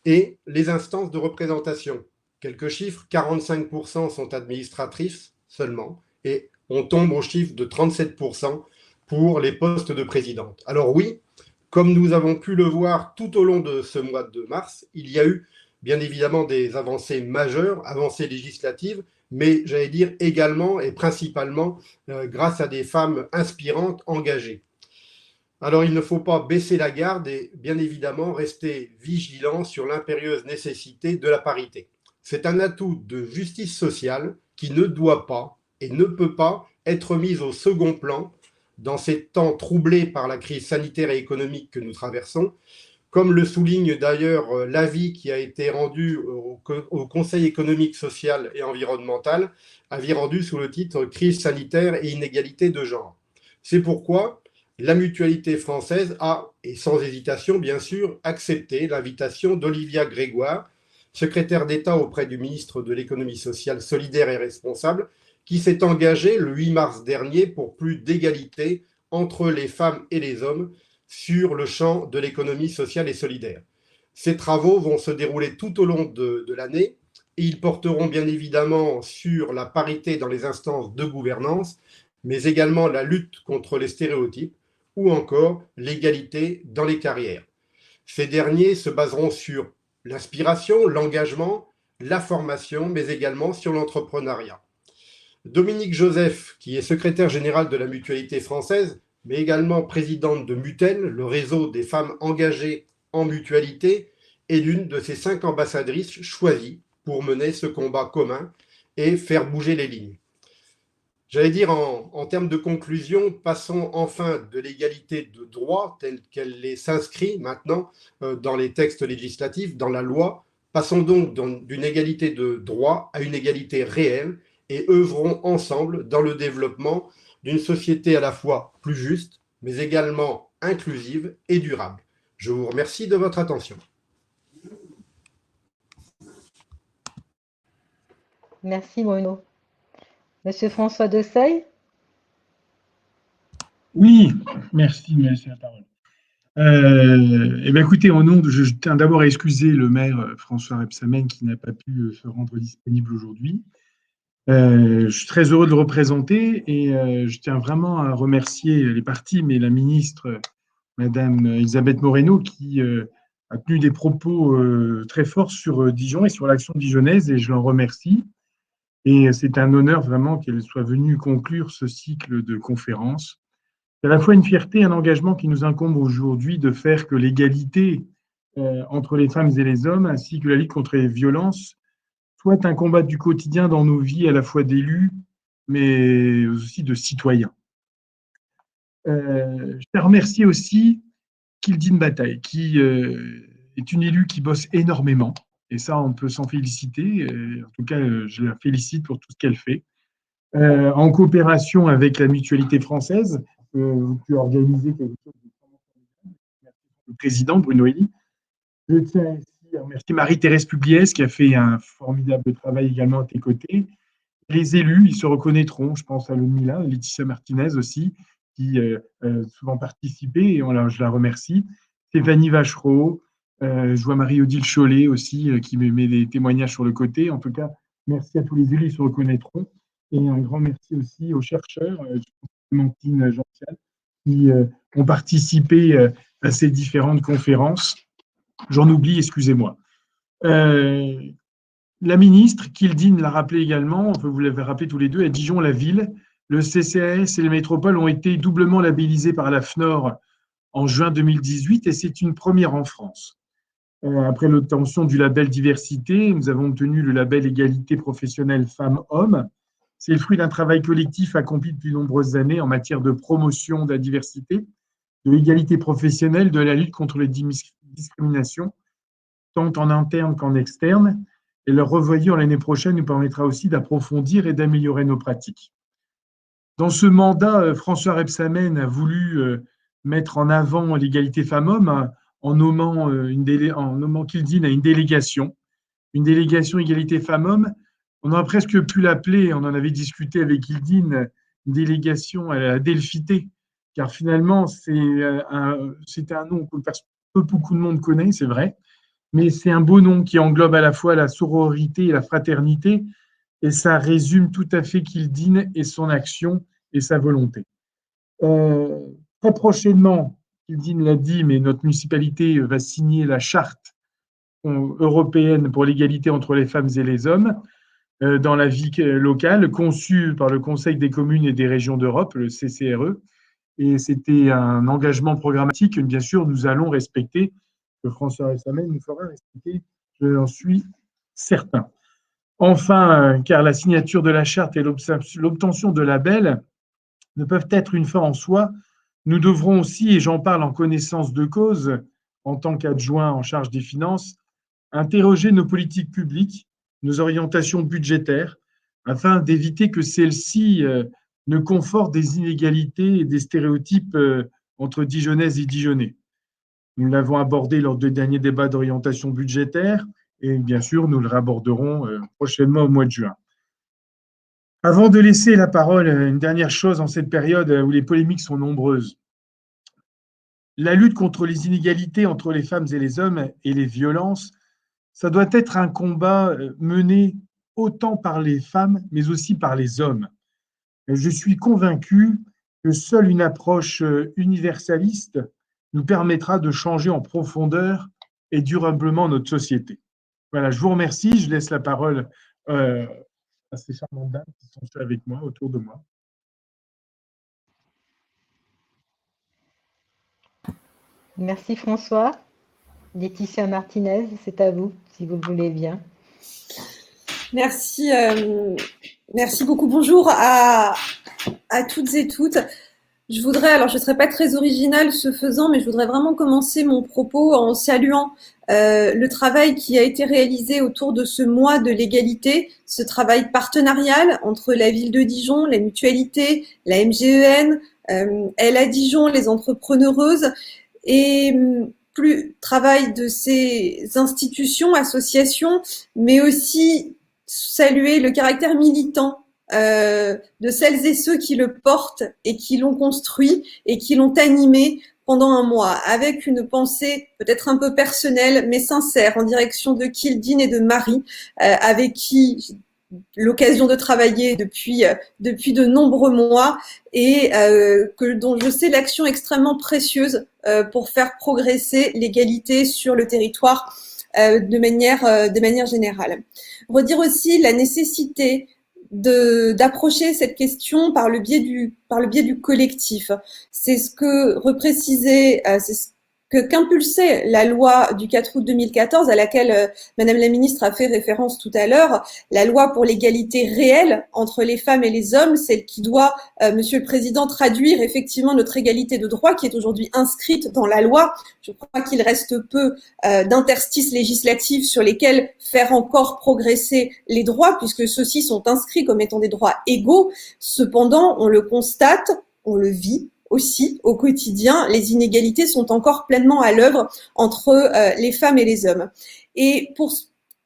et les instances de représentation. Quelques chiffres, 45% sont administratrices seulement, et on tombe au chiffre de 37% pour les postes de présidente. Alors oui, comme nous avons pu le voir tout au long de ce mois de mars, il y a eu bien évidemment des avancées majeures, avancées législatives, mais j'allais dire également et principalement grâce à des femmes inspirantes, engagées. Alors il ne faut pas baisser la garde et bien évidemment rester vigilant sur l'impérieuse nécessité de la parité. C'est un atout de justice sociale qui ne doit pas et ne peut pas être mis au second plan dans ces temps troublés par la crise sanitaire et économique que nous traversons, comme le souligne d'ailleurs l'avis qui a été rendu au Conseil économique, social et environnemental, avis rendu sous le titre « Crise sanitaire et inégalité de genre ». C'est pourquoi la Mutualité française a, et sans hésitation bien sûr, accepté l'invitation d'Olivia Grégoire, secrétaire d'État auprès du ministre de l'économie sociale solidaire et responsable, qui s'est engagé le 8 mars dernier pour plus d'égalité entre les femmes et les hommes sur le champ de l'économie sociale et solidaire. Ces travaux vont se dérouler tout au long de l'année et ils porteront bien évidemment sur la parité dans les instances de gouvernance, mais également la lutte contre les stéréotypes ou encore l'égalité dans les carrières. Ces derniers se baseront sur l'inspiration, l'engagement, la formation, mais également sur l'entrepreneuriat. Dominique Joseph, qui est secrétaire générale de la Mutualité française, mais également présidente de Mutel, le réseau des femmes engagées en mutualité, est l'une de ces 5 ambassadrices choisies pour mener ce combat commun et faire bouger les lignes. J'allais dire en termes de conclusion, passons enfin de l'égalité de droit telle qu'elle s'inscrit maintenant dans les textes législatifs, dans la loi, passons donc d'une égalité de droit à une égalité réelle et œuvrons ensemble dans le développement d'une société à la fois plus juste, mais également inclusive et durable. Je vous remercie de votre attention. Merci Bruno. Monsieur François Dessay. Oui, merci, merci la parole. Eh bien, écoutez, je tiens d'abord à excuser le maire François Rebsamen qui n'a pas pu se rendre disponible aujourd'hui. Je suis très heureux de le représenter et je tiens vraiment à remercier les partis, mais la ministre, Madame Elisabeth Moreno, qui a tenu des propos très forts sur Dijon et sur l'action dijonnaise, et je l'en remercie. Et c'est un honneur vraiment qu'elle soit venue conclure ce cycle de conférences. C'est à la fois une fierté et un engagement qui nous incombe aujourd'hui de faire que l'égalité entre les femmes et les hommes, ainsi que la lutte contre les violences, soit un combat du quotidien dans nos vies, à la fois d'élus, mais aussi de citoyens. Je tiens à remercier aussi Kildine Bataille, qui est une élue qui bosse énormément. Et ça, on peut s'en féliciter. En tout cas, je la félicite pour tout ce qu'elle fait. En coopération avec la Mutualité française, vous pouvez organiser quelque chose de formidable. Merci le président, Bruno Elie. Je tiens aussi à remercier Marie-Thérèse Pugliese, qui a fait un formidable travail également à tes côtés. Les élus, ils se reconnaîtront. Je pense à Ludmila, Laetitia Martinez aussi, qui souvent participé, et je la remercie. Stéphanie Vachereau, je vois Marie-Odile Chollet aussi, qui me met des témoignages sur le côté. En tout cas, merci à tous les élus, ils se reconnaîtront. Et un grand merci aussi aux chercheurs, Clémentine Jean-Pierre, qui ont participé à ces différentes conférences. J'en oublie, excusez-moi. La ministre, Kildine l'a rappelé également, vous l'avez rappelé tous les deux, à Dijon, la ville, le CCAS et les métropoles ont été doublement labellisés par la FNOR en juin 2018 et c'est une première en France. Après l'obtention du label diversité, nous avons obtenu le label égalité professionnelle femmes-hommes. C'est le fruit d'un travail collectif accompli depuis de nombreuses années en matière de promotion de la diversité, de l'égalité professionnelle, de la lutte contre les discriminations, tant en interne qu'en externe. et leur revoyure l'année prochaine nous permettra aussi d'approfondir et d'améliorer nos pratiques. Dans ce mandat, François Rebsamen a voulu mettre en avant l'égalité femmes-hommes en nommant Kildin à une délégation égalité femmes-hommes. On aurait presque pu l'appeler, on en avait discuté avec Kildin, une délégation à la Delphité, car finalement, c'est un nom que beaucoup de monde connaît, c'est vrai, mais c'est un beau nom qui englobe à la fois la sororité et la fraternité, et ça résume tout à fait Kildin et son action et sa volonté. Très prochainement, Kildin l'a dit, mais notre municipalité va signer la charte européenne pour l'égalité entre les femmes et les hommes dans la vie locale, conçue par le Conseil des communes et des régions d'Europe, le CCRE, et c'était un engagement programmatique que, bien sûr, nous allons respecter, que François Rebsamen nous fera respecter, j'en suis certain. Enfin, car la signature de la charte et l'obtention de labels ne peuvent être une fin en soi, nous devrons aussi, et j'en parle en connaissance de cause, en tant qu'adjoint en charge des finances, interroger nos politiques publiques, nos orientations budgétaires, afin d'éviter que celles-ci ne confortent des inégalités et des stéréotypes entre Dijonnaises et Dijonnais. Nous l'avons abordé lors des derniers débats d'orientation budgétaire et bien sûr, nous le raborderons prochainement au mois de juin. Avant de laisser la parole, une dernière chose en cette période où les polémiques sont nombreuses. La lutte contre les inégalités entre les femmes et les hommes et les violences, ça doit être un combat mené autant par les femmes, mais aussi par les hommes. Je suis convaincu que seule une approche universaliste nous permettra de changer en profondeur et durablement notre société. Voilà, je vous remercie. Je laisse la parole à ces charmantes dames qui sont avec moi, autour de moi. Merci François. Laetitia Martinez, c'est à vous, si vous le voulez bien. Merci, merci beaucoup. Bonjour à toutes et toutes. Je ne serai pas très originale ce faisant, mais je voudrais vraiment commencer mon propos en saluant le travail qui a été réalisé autour de ce mois de l'égalité, ce travail partenarial entre la ville de Dijon, la mutualité, la MGEN, Elle à Dijon, les entrepreneureuses, et plus travail de ces institutions, associations, mais aussi saluer le caractère militant de celles et ceux qui le portent et qui l'ont construit et qui l'ont animé pendant un mois, avec une pensée peut-être un peu personnelle, mais sincère, en direction de Kildin et de Marie, avec qui j'ai l'occasion de travailler depuis de nombreux mois et dont je sais l'action extrêmement précieuse pour faire progresser l'égalité sur le territoire de manière générale. Redire aussi la nécessité d'approcher cette question par le biais du collectif. C'est ce que reprécisait, c'est ce qu'impulsait la loi du 4 août 2014, à laquelle Madame la Ministre a fait référence tout à l'heure, la loi pour l'égalité réelle entre les femmes et les hommes, celle qui doit, Monsieur le Président, traduire effectivement notre égalité de droit qui est aujourd'hui inscrite dans la loi. Je crois qu'il reste peu d'interstices législatifs sur lesquels faire encore progresser les droits, puisque ceux-ci sont inscrits comme étant des droits égaux. Cependant, on le constate, on le vit aussi au quotidien, les inégalités sont encore pleinement à l'œuvre entre les femmes et les hommes. Et pour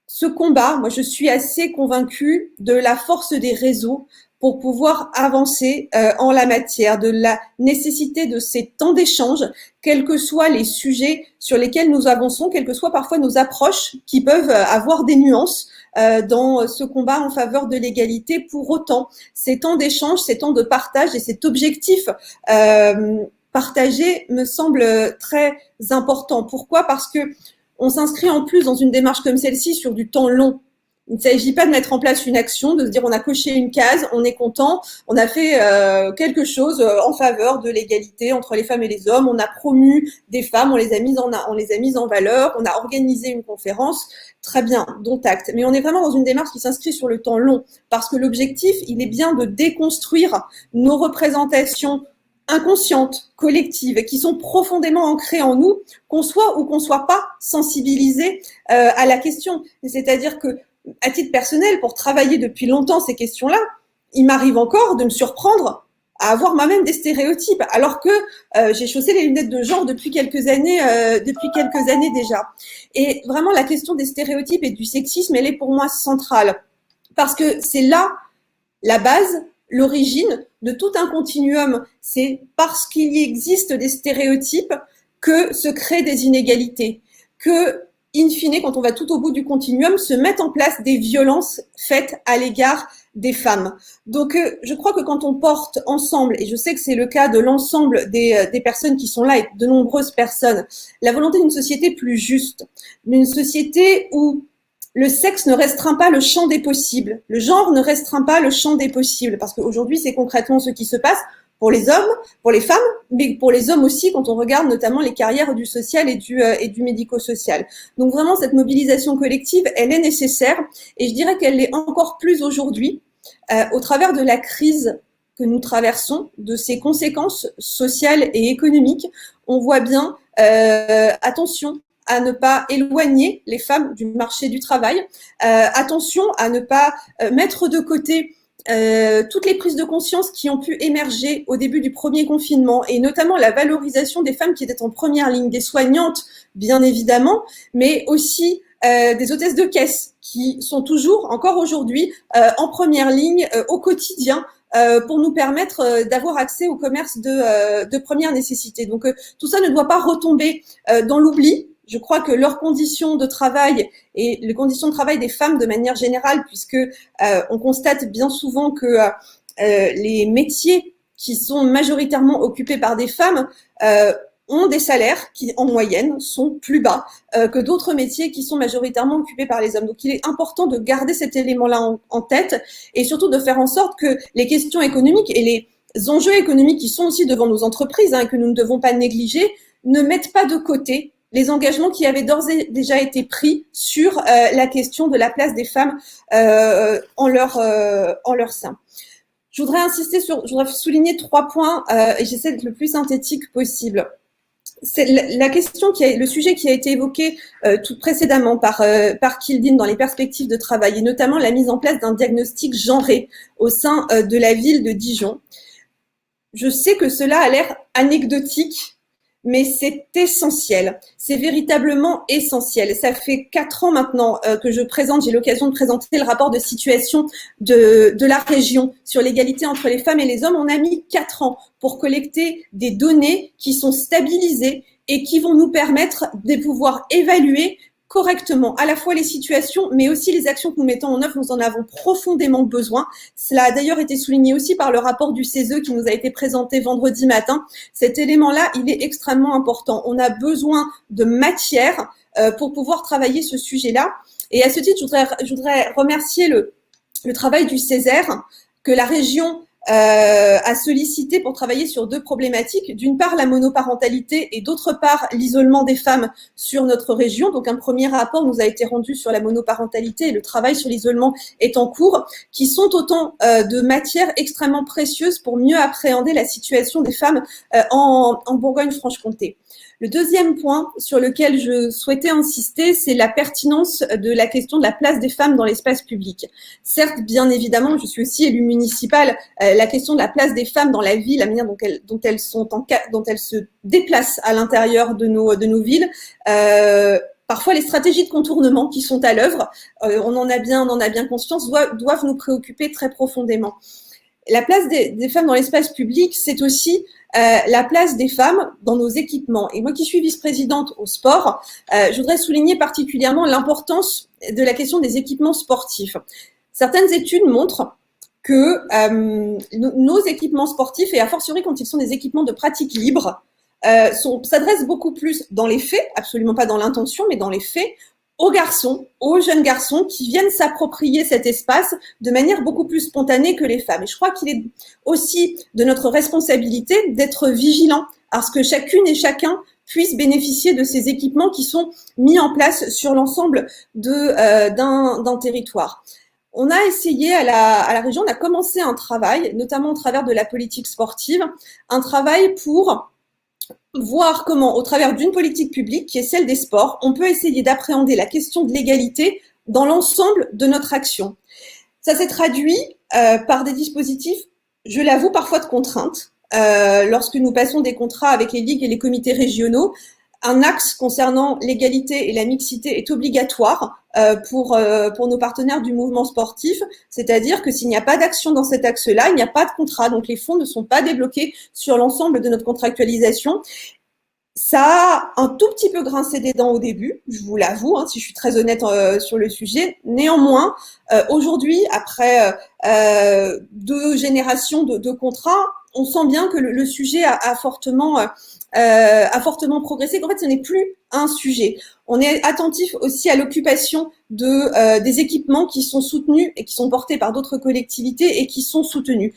ce combat, moi je suis assez convaincue de la force des réseaux pour pouvoir avancer en la matière, de la nécessité de ces temps d'échange, quels que soient les sujets sur lesquels nous avançons, quelles que soient parfois nos approches qui peuvent avoir des nuances dans ce combat en faveur de l'égalité. Pour autant, ces temps d'échange, ces temps de partage et cet objectif partagé me semble très important. Pourquoi ? Parce que on s'inscrit en plus dans une démarche comme celle-ci sur du temps long. Il ne s'agit pas de mettre en place une action, de se dire on a coché une case, on est content, on a fait quelque chose en faveur de l'égalité entre les femmes et les hommes, on a promu des femmes, on les a mises en valeur, on a organisé une conférence, très bien, dont acte. Mais on est vraiment dans une démarche qui s'inscrit sur le temps long, parce que l'objectif, il est bien de déconstruire nos représentations inconscientes, collectives, qui sont profondément ancrées en nous, qu'on soit ou qu'on soit pas sensibilisé à la question. C'est-à-dire que à titre personnel, pour travailler depuis longtemps ces questions-là, il m'arrive encore de me surprendre à avoir moi-même des stéréotypes, alors que j'ai chaussé les lunettes de genre depuis quelques années déjà. Et vraiment, la question des stéréotypes et du sexisme, elle est pour moi centrale, parce que c'est là la base, l'origine de tout un continuum. C'est parce qu'il y existe des stéréotypes que se créent des inégalités, que, in fine, quand on va tout au bout du continuum, se mettent en place des violences faites à l'égard des femmes. Donc, je crois que quand on porte ensemble, et je sais que c'est le cas de l'ensemble des personnes qui sont là et de nombreuses personnes, la volonté d'une société plus juste, d'une société où le sexe ne restreint pas le champ des possibles, le genre ne restreint pas le champ des possibles, parce qu'aujourd'hui, c'est concrètement ce qui se passe pour les hommes, pour les femmes, mais pour les hommes aussi, quand on regarde notamment les carrières du social et du médico-social. Donc vraiment, cette mobilisation collective, elle est nécessaire, et je dirais qu'elle l'est encore plus aujourd'hui, au travers de la crise que nous traversons, de ses conséquences sociales et économiques. On voit bien, attention à ne pas éloigner les femmes du marché du travail, attention à ne pas mettre de côté toutes les prises de conscience qui ont pu émerger au début du premier confinement, et notamment la valorisation des femmes qui étaient en première ligne, des soignantes, bien évidemment, mais aussi des hôtesses de caisse qui sont toujours, encore aujourd'hui, en première ligne au quotidien pour nous permettre d'avoir accès au commerce de première nécessité. Donc tout ça ne doit pas retomber dans l'oubli. Je crois que leurs conditions de travail et les conditions de travail des femmes de manière générale, puisque on constate bien souvent que les métiers qui sont majoritairement occupés par des femmes ont des salaires qui, en moyenne, sont plus bas que d'autres métiers qui sont majoritairement occupés par les hommes. Donc, il est important de garder cet élément-là en tête, et surtout de faire en sorte que les questions économiques et les enjeux économiques qui sont aussi devant nos entreprises, et que nous ne devons pas négliger, ne mettent pas de côté les engagements qui avaient d'ores et déjà été pris sur la question de la place des femmes en leur sein. Je voudrais souligner 3 points et j'essaie d'être le plus synthétique possible. C'est le sujet qui a été évoqué tout précédemment par Kildin dans les perspectives de travail, et notamment la mise en place d'un diagnostic genré au sein de la ville de Dijon. Je sais que cela a l'air anecdotique, mais c'est essentiel, c'est véritablement essentiel. Ça fait 4 ans maintenant que j'ai l'occasion de présenter le rapport de situation de la région sur l'égalité entre les femmes et les hommes. On a mis 4 ans pour collecter des données qui sont stabilisées et qui vont nous permettre de pouvoir évaluer correctement à la fois les situations, mais aussi les actions que nous mettons en œuvre. Nous en avons profondément besoin. Cela a d'ailleurs été souligné aussi par le rapport du CESE qui nous a été présenté vendredi matin. Cet élément-là, il est extrêmement important. On a besoin de matière pour pouvoir travailler ce sujet-là. Et à ce titre, je voudrais remercier le travail du Césaire que la région a sollicité pour travailler sur 2 problématiques. D'une part, la monoparentalité, et d'autre part, l'isolement des femmes sur notre région. Donc, un premier rapport nous a été rendu sur la monoparentalité, et le travail sur l'isolement est en cours, qui sont autant de matières extrêmement précieuses pour mieux appréhender la situation des femmes en Bourgogne-Franche-Comté. Le deuxième point sur lequel je souhaitais insister, c'est la pertinence de la question de la place des femmes dans l'espace public. Certes, bien évidemment, je suis aussi élue municipale, la question de la place des femmes dans la ville, la manière dont elles se déplacent à l'intérieur de nos villes, parfois les stratégies de contournement qui sont à l'œuvre, on en a bien conscience, doivent nous préoccuper très profondément. La place des femmes dans l'espace public, c'est aussi la place des femmes dans nos équipements. Et moi qui suis vice-présidente au sport, je voudrais souligner particulièrement l'importance de la question des équipements sportifs. Certaines études montrent que nos équipements sportifs, et a fortiori quand ils sont des équipements de pratique libre, s'adressent beaucoup plus dans les faits, absolument pas dans l'intention, mais dans les faits, aux garçons, aux jeunes garçons qui viennent s'approprier cet espace de manière beaucoup plus spontanée que les femmes. Et je crois qu'il est aussi de notre responsabilité d'être vigilants à ce que chacune et chacun puisse bénéficier de ces équipements qui sont mis en place sur l'ensemble d'un territoire. On a essayé à la région, on a commencé un travail, notamment au travers de la politique sportive, un travail pour voir comment, au travers d'une politique publique qui est celle des sports, on peut essayer d'appréhender la question de l'égalité dans l'ensemble de notre action. Ça s'est traduit par des dispositifs, je l'avoue, parfois de contrainte. Lorsque nous passons des contrats avec les ligues et les comités régionaux, un axe concernant l'égalité et la mixité est obligatoire pour nos partenaires du mouvement sportif, c'est-à-dire que s'il n'y a pas d'action dans cet axe-là, il n'y a pas de contrat, donc les fonds ne sont pas débloqués sur l'ensemble de notre contractualisation. Ça a un tout petit peu grincé des dents au début, je vous l'avoue, si je suis très honnête sur le sujet. Néanmoins, aujourd'hui, après 2 générations de contrats, on sent bien que le sujet a fortement progressé, qu'en fait, ce n'est plus un sujet. On est attentif aussi à l'occupation des équipements qui sont soutenus et qui sont portés par d'autres collectivités et qui sont soutenus.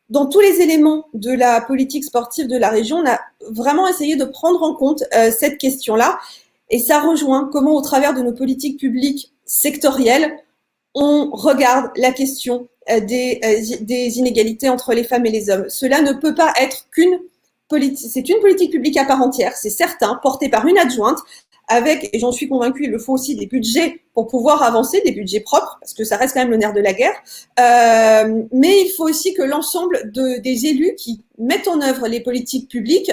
Dans tous les éléments de la politique sportive de la région, on a vraiment essayé de prendre en compte cette question-là. Et ça rejoint comment, au travers de nos politiques publiques sectorielles, on regarde la question des inégalités entre les femmes et les hommes. Cela ne peut pas être qu'une politique, c'est une politique publique à part entière, c'est certain, portée par une adjointe, avec, et j'en suis convaincue, il le faut aussi des budgets pour pouvoir avancer, des budgets propres, parce que ça reste quand même le nerf de la guerre. Mais il faut aussi que l'ensemble des élus qui mettent en œuvre les politiques publiques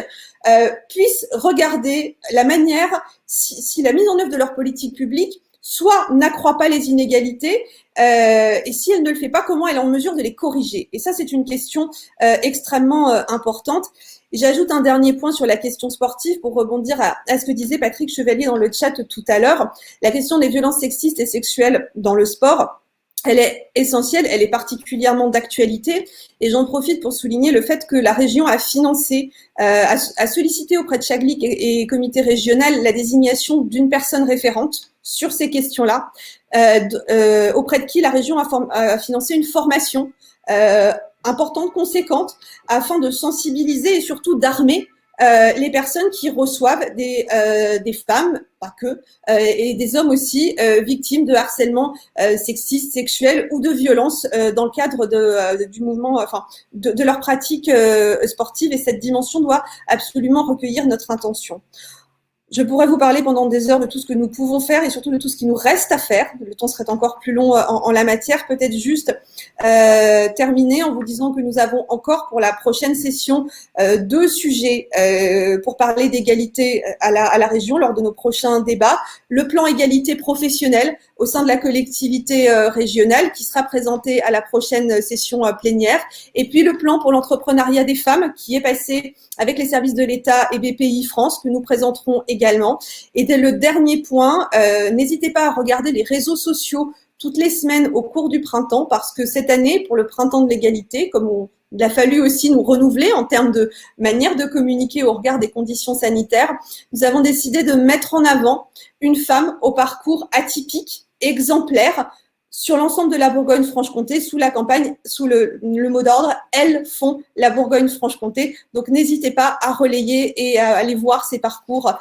puissent regarder la manière, si la mise en œuvre de leur politique publique soit n'accroît pas les inégalités, et si elle ne le fait pas, comment elle est en mesure de les corriger. Et ça, c'est une question extrêmement importante. J'ajoute un dernier point sur la question sportive pour rebondir à ce que disait Patrick Chevalier dans le chat tout à l'heure. La question des violences sexistes et sexuelles dans le sport, elle est essentielle, elle est particulièrement d'actualité. Et j'en profite pour souligner le fait que la région a financé, a sollicité auprès de chaque ligue et comité régional la désignation d'une personne référente sur ces questions-là, auprès de qui la région a financé une formation importante, conséquente, afin de sensibiliser et surtout d'armer les personnes qui reçoivent des femmes, pas que, et des hommes aussi, victimes de harcèlement sexiste, sexuel ou de violence dans le cadre du mouvement, enfin, de leur pratique sportive. Et cette dimension doit absolument recueillir notre attention. Je pourrais vous parler pendant des heures de tout ce que nous pouvons faire et surtout de tout ce qui nous reste à faire. Le temps serait encore plus long en la matière. Peut-être juste terminer en vous disant que nous avons encore pour la prochaine session 2 sujets pour parler d'égalité à la région lors de nos prochains débats. Le plan égalité professionnelle au sein de la collectivité régionale qui sera présenté à la prochaine session plénière. Et puis le plan pour l'entrepreneuriat des femmes qui est passé avec les services de l'État et BPI France que nous présenterons également. Et dès le dernier point, n'hésitez pas à regarder les réseaux sociaux toutes les semaines au cours du printemps parce que cette année, pour le printemps de l'égalité, comme il a fallu aussi nous renouveler en termes de manière de communiquer au regard des conditions sanitaires, nous avons décidé de mettre en avant une femme au parcours atypique, exemplaire, sur l'ensemble de la Bourgogne-Franche-Comté, sous la campagne, sous le mot d'ordre « Elles font la Bourgogne-Franche-Comté ». Donc, n'hésitez pas à relayer et à aller voir ces parcours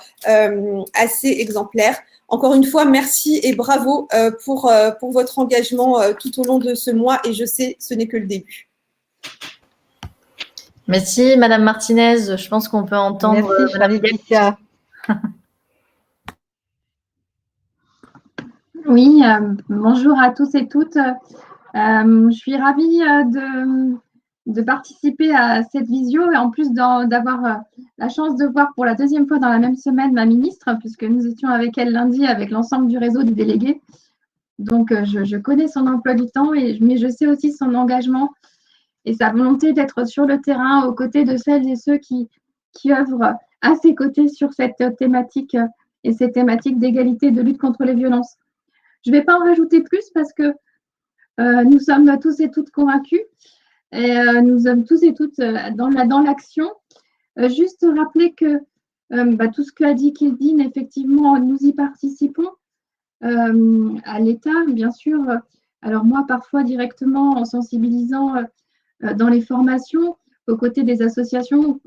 assez exemplaires. Encore une fois, merci et bravo pour votre engagement tout au long de ce mois. Et je sais, ce n'est que le début. Merci, Madame Martinez. Je pense qu'on peut entendre Merci, Madame Laetitia. Oui, bonjour à tous et toutes. Je suis ravie de participer à cette visio et en plus d'avoir la chance de voir pour la 2e fois dans la même semaine ma ministre, puisque nous étions avec elle lundi avec l'ensemble du réseau des délégués. Donc, je connais son emploi du temps, mais je sais aussi son engagement et sa volonté d'être sur le terrain aux côtés de celles et ceux qui œuvrent à ses côtés sur cette thématique et ces thématiques d'égalité et de lutte contre les violences. Je ne vais pas en rajouter plus parce que nous sommes tous et toutes convaincus et nous sommes tous et toutes dans l'action. Juste rappeler que tout ce qu'a dit Kildine, effectivement, nous y participons à l'État, bien sûr. Alors moi, parfois directement en sensibilisant dans les formations, aux côtés des associations.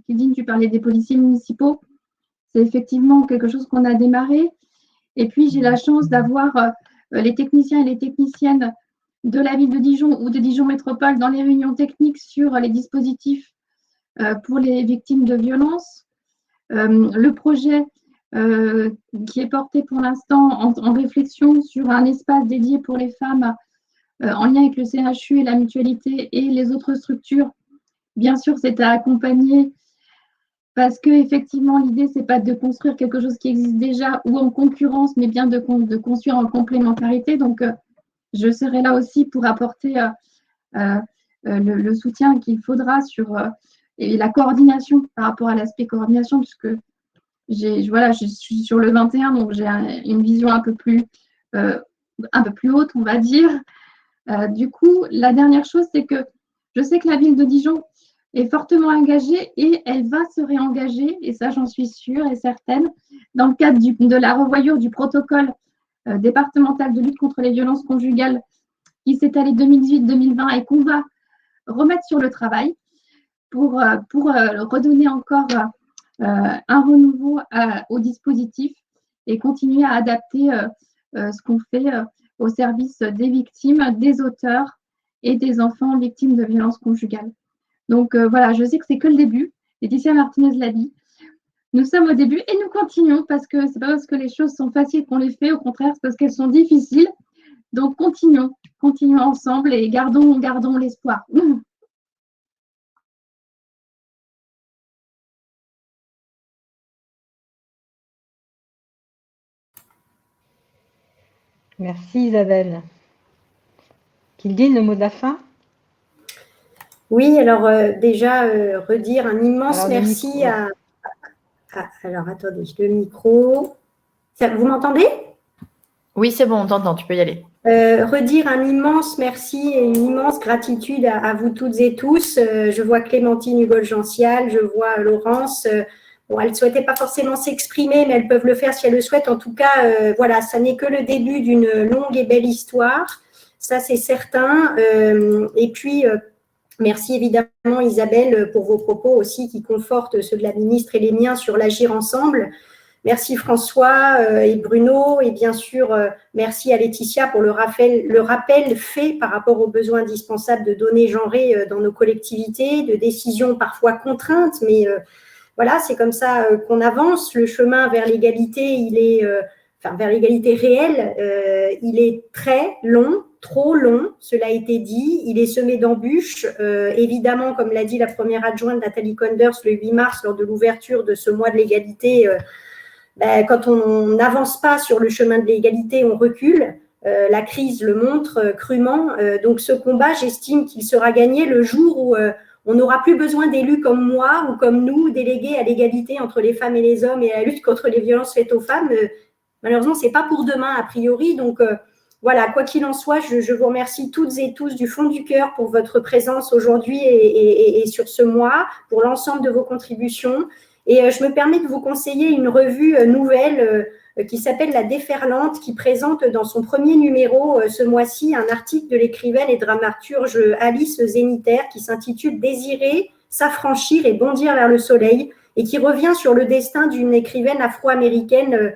Kildine, tu parlais des policiers municipaux. C'est effectivement quelque chose qu'on a démarré. Et puis, j'ai la chance d'avoir les techniciens et les techniciennes de la ville de Dijon ou de Dijon Métropole dans les réunions techniques sur les dispositifs pour les victimes de violences. Le projet qui est porté pour l'instant en réflexion sur un espace dédié pour les femmes en lien avec le CHU et la mutualité et les autres structures. Bien sûr, c'est à accompagner parce que effectivement, l'idée, c'est pas de construire quelque chose qui existe déjà ou en concurrence, mais bien de construire en complémentarité. Donc, je serai là aussi pour apporter le soutien qu'il faudra sur et la coordination par rapport à l'aspect coordination, puisque je suis sur le 21, donc j'ai une vision un peu plus haute, on va dire. Du coup, la dernière chose, c'est que je sais que la ville de Dijon est fortement engagée et elle va se réengager, et ça, j'en suis sûre et certaine, dans le cadre de la revoyure du protocole départemental de lutte contre les violences conjugales qui s'est allé 2018-2020 et qu'on va remettre sur le travail pour redonner encore un renouveau au dispositif et continuer à adapter ce qu'on fait au service des victimes, des auteurs et des enfants victimes de violences conjugales. Donc voilà, je sais que c'est que le début. Laetitia Martinez l'a dit. Nous sommes au début et nous continuons parce que c'est pas parce que les choses sont faciles qu'on les fait, au contraire, c'est parce qu'elles sont difficiles. Donc continuons ensemble et gardons l'espoir. Merci Isabelle. Kildine, le mot de la fin? Oui, alors déjà, redire un immense Alors, merci à… Alors, attendez, le micro. Vous m'entendez? Oui, c'est bon, on t'entend, tu peux y aller. Redire un immense merci et une immense gratitude à vous toutes et tous. Je vois Clémentine Hugol-Gential, je vois Laurence. Bon, elles ne souhaitaient pas forcément s'exprimer, mais elles peuvent le faire si elles le souhaitent. En tout cas, voilà, ça n'est que le début d'une longue et belle histoire. Ça, c'est certain. Et puis, merci évidemment Isabelle pour vos propos aussi qui confortent ceux de la ministre et les miens sur l'agir ensemble. Merci François et Bruno et bien sûr merci à Laetitia pour le rappel fait par rapport aux besoins indispensables de données genrées dans nos collectivités, de décisions parfois contraintes, mais voilà, c'est comme ça qu'on avance. Le chemin vers l'égalité, il est vers l'égalité réelle, il est très long, trop long, cela a été dit, il est semé d'embûches. Évidemment, comme l'a dit la première adjointe Nathalie Konders le 8 mars lors de l'ouverture de ce mois de l'égalité, quand on n'avance pas sur le chemin de l'égalité, on recule. La crise le montre crûment. Donc ce combat, j'estime qu'il sera gagné le jour où on n'aura plus besoin d'élus comme moi ou comme nous, délégués à l'égalité entre les femmes et les hommes et à la lutte contre les violences faites aux femmes. Malheureusement, ce n'est pas pour demain, a priori. Donc voilà, quoi qu'il en soit, je vous remercie toutes et tous du fond du cœur pour votre présence aujourd'hui et sur ce mois, pour l'ensemble de vos contributions. Et je me permets de vous conseiller une revue nouvelle qui s'appelle La Déferlante, qui présente dans son premier numéro ce mois-ci un article de l'écrivaine et dramaturge Alice Zéniter qui s'intitule « Désirer, s'affranchir et bondir vers le soleil » et qui revient sur le destin d'une écrivaine afro-américaine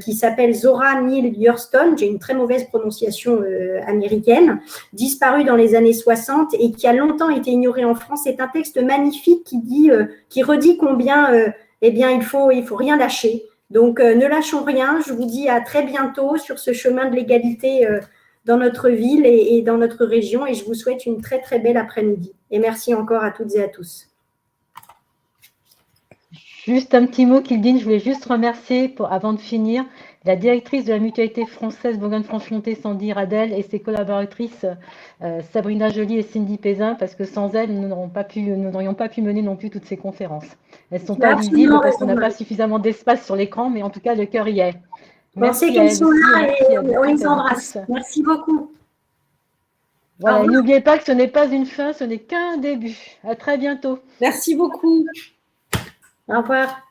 qui s'appelle Zora Neale Hurston, j'ai une très mauvaise prononciation américaine, disparue dans les années 60 et qui a longtemps été ignorée en France. C'est un texte magnifique qui redit combien il faut rien lâcher. Donc ne lâchons rien, je vous dis à très bientôt sur ce chemin de l'égalité dans notre ville et dans notre région et je vous souhaite une très très belle après-midi. Et merci encore à toutes et à tous. Juste un petit mot, Kildine, je voulais juste remercier, avant de finir, la directrice de la mutualité française Bourgogne-Franche-Comté, Sandy Radel, et ses collaboratrices Sabrina Joly et Cindy Pézin, parce que sans elles, nous n'aurions pas pu mener non plus toutes ces conférences. Elles ne sont pas visibles parce qu'on n'a pas suffisamment d'espace sur l'écran, mais en tout cas, le cœur y est. Merci qu'elles sont là et on les embrasse. Merci beaucoup. Voilà, n'oubliez pas que ce n'est pas une fin, ce n'est qu'un début. À très bientôt. Merci beaucoup. Au revoir.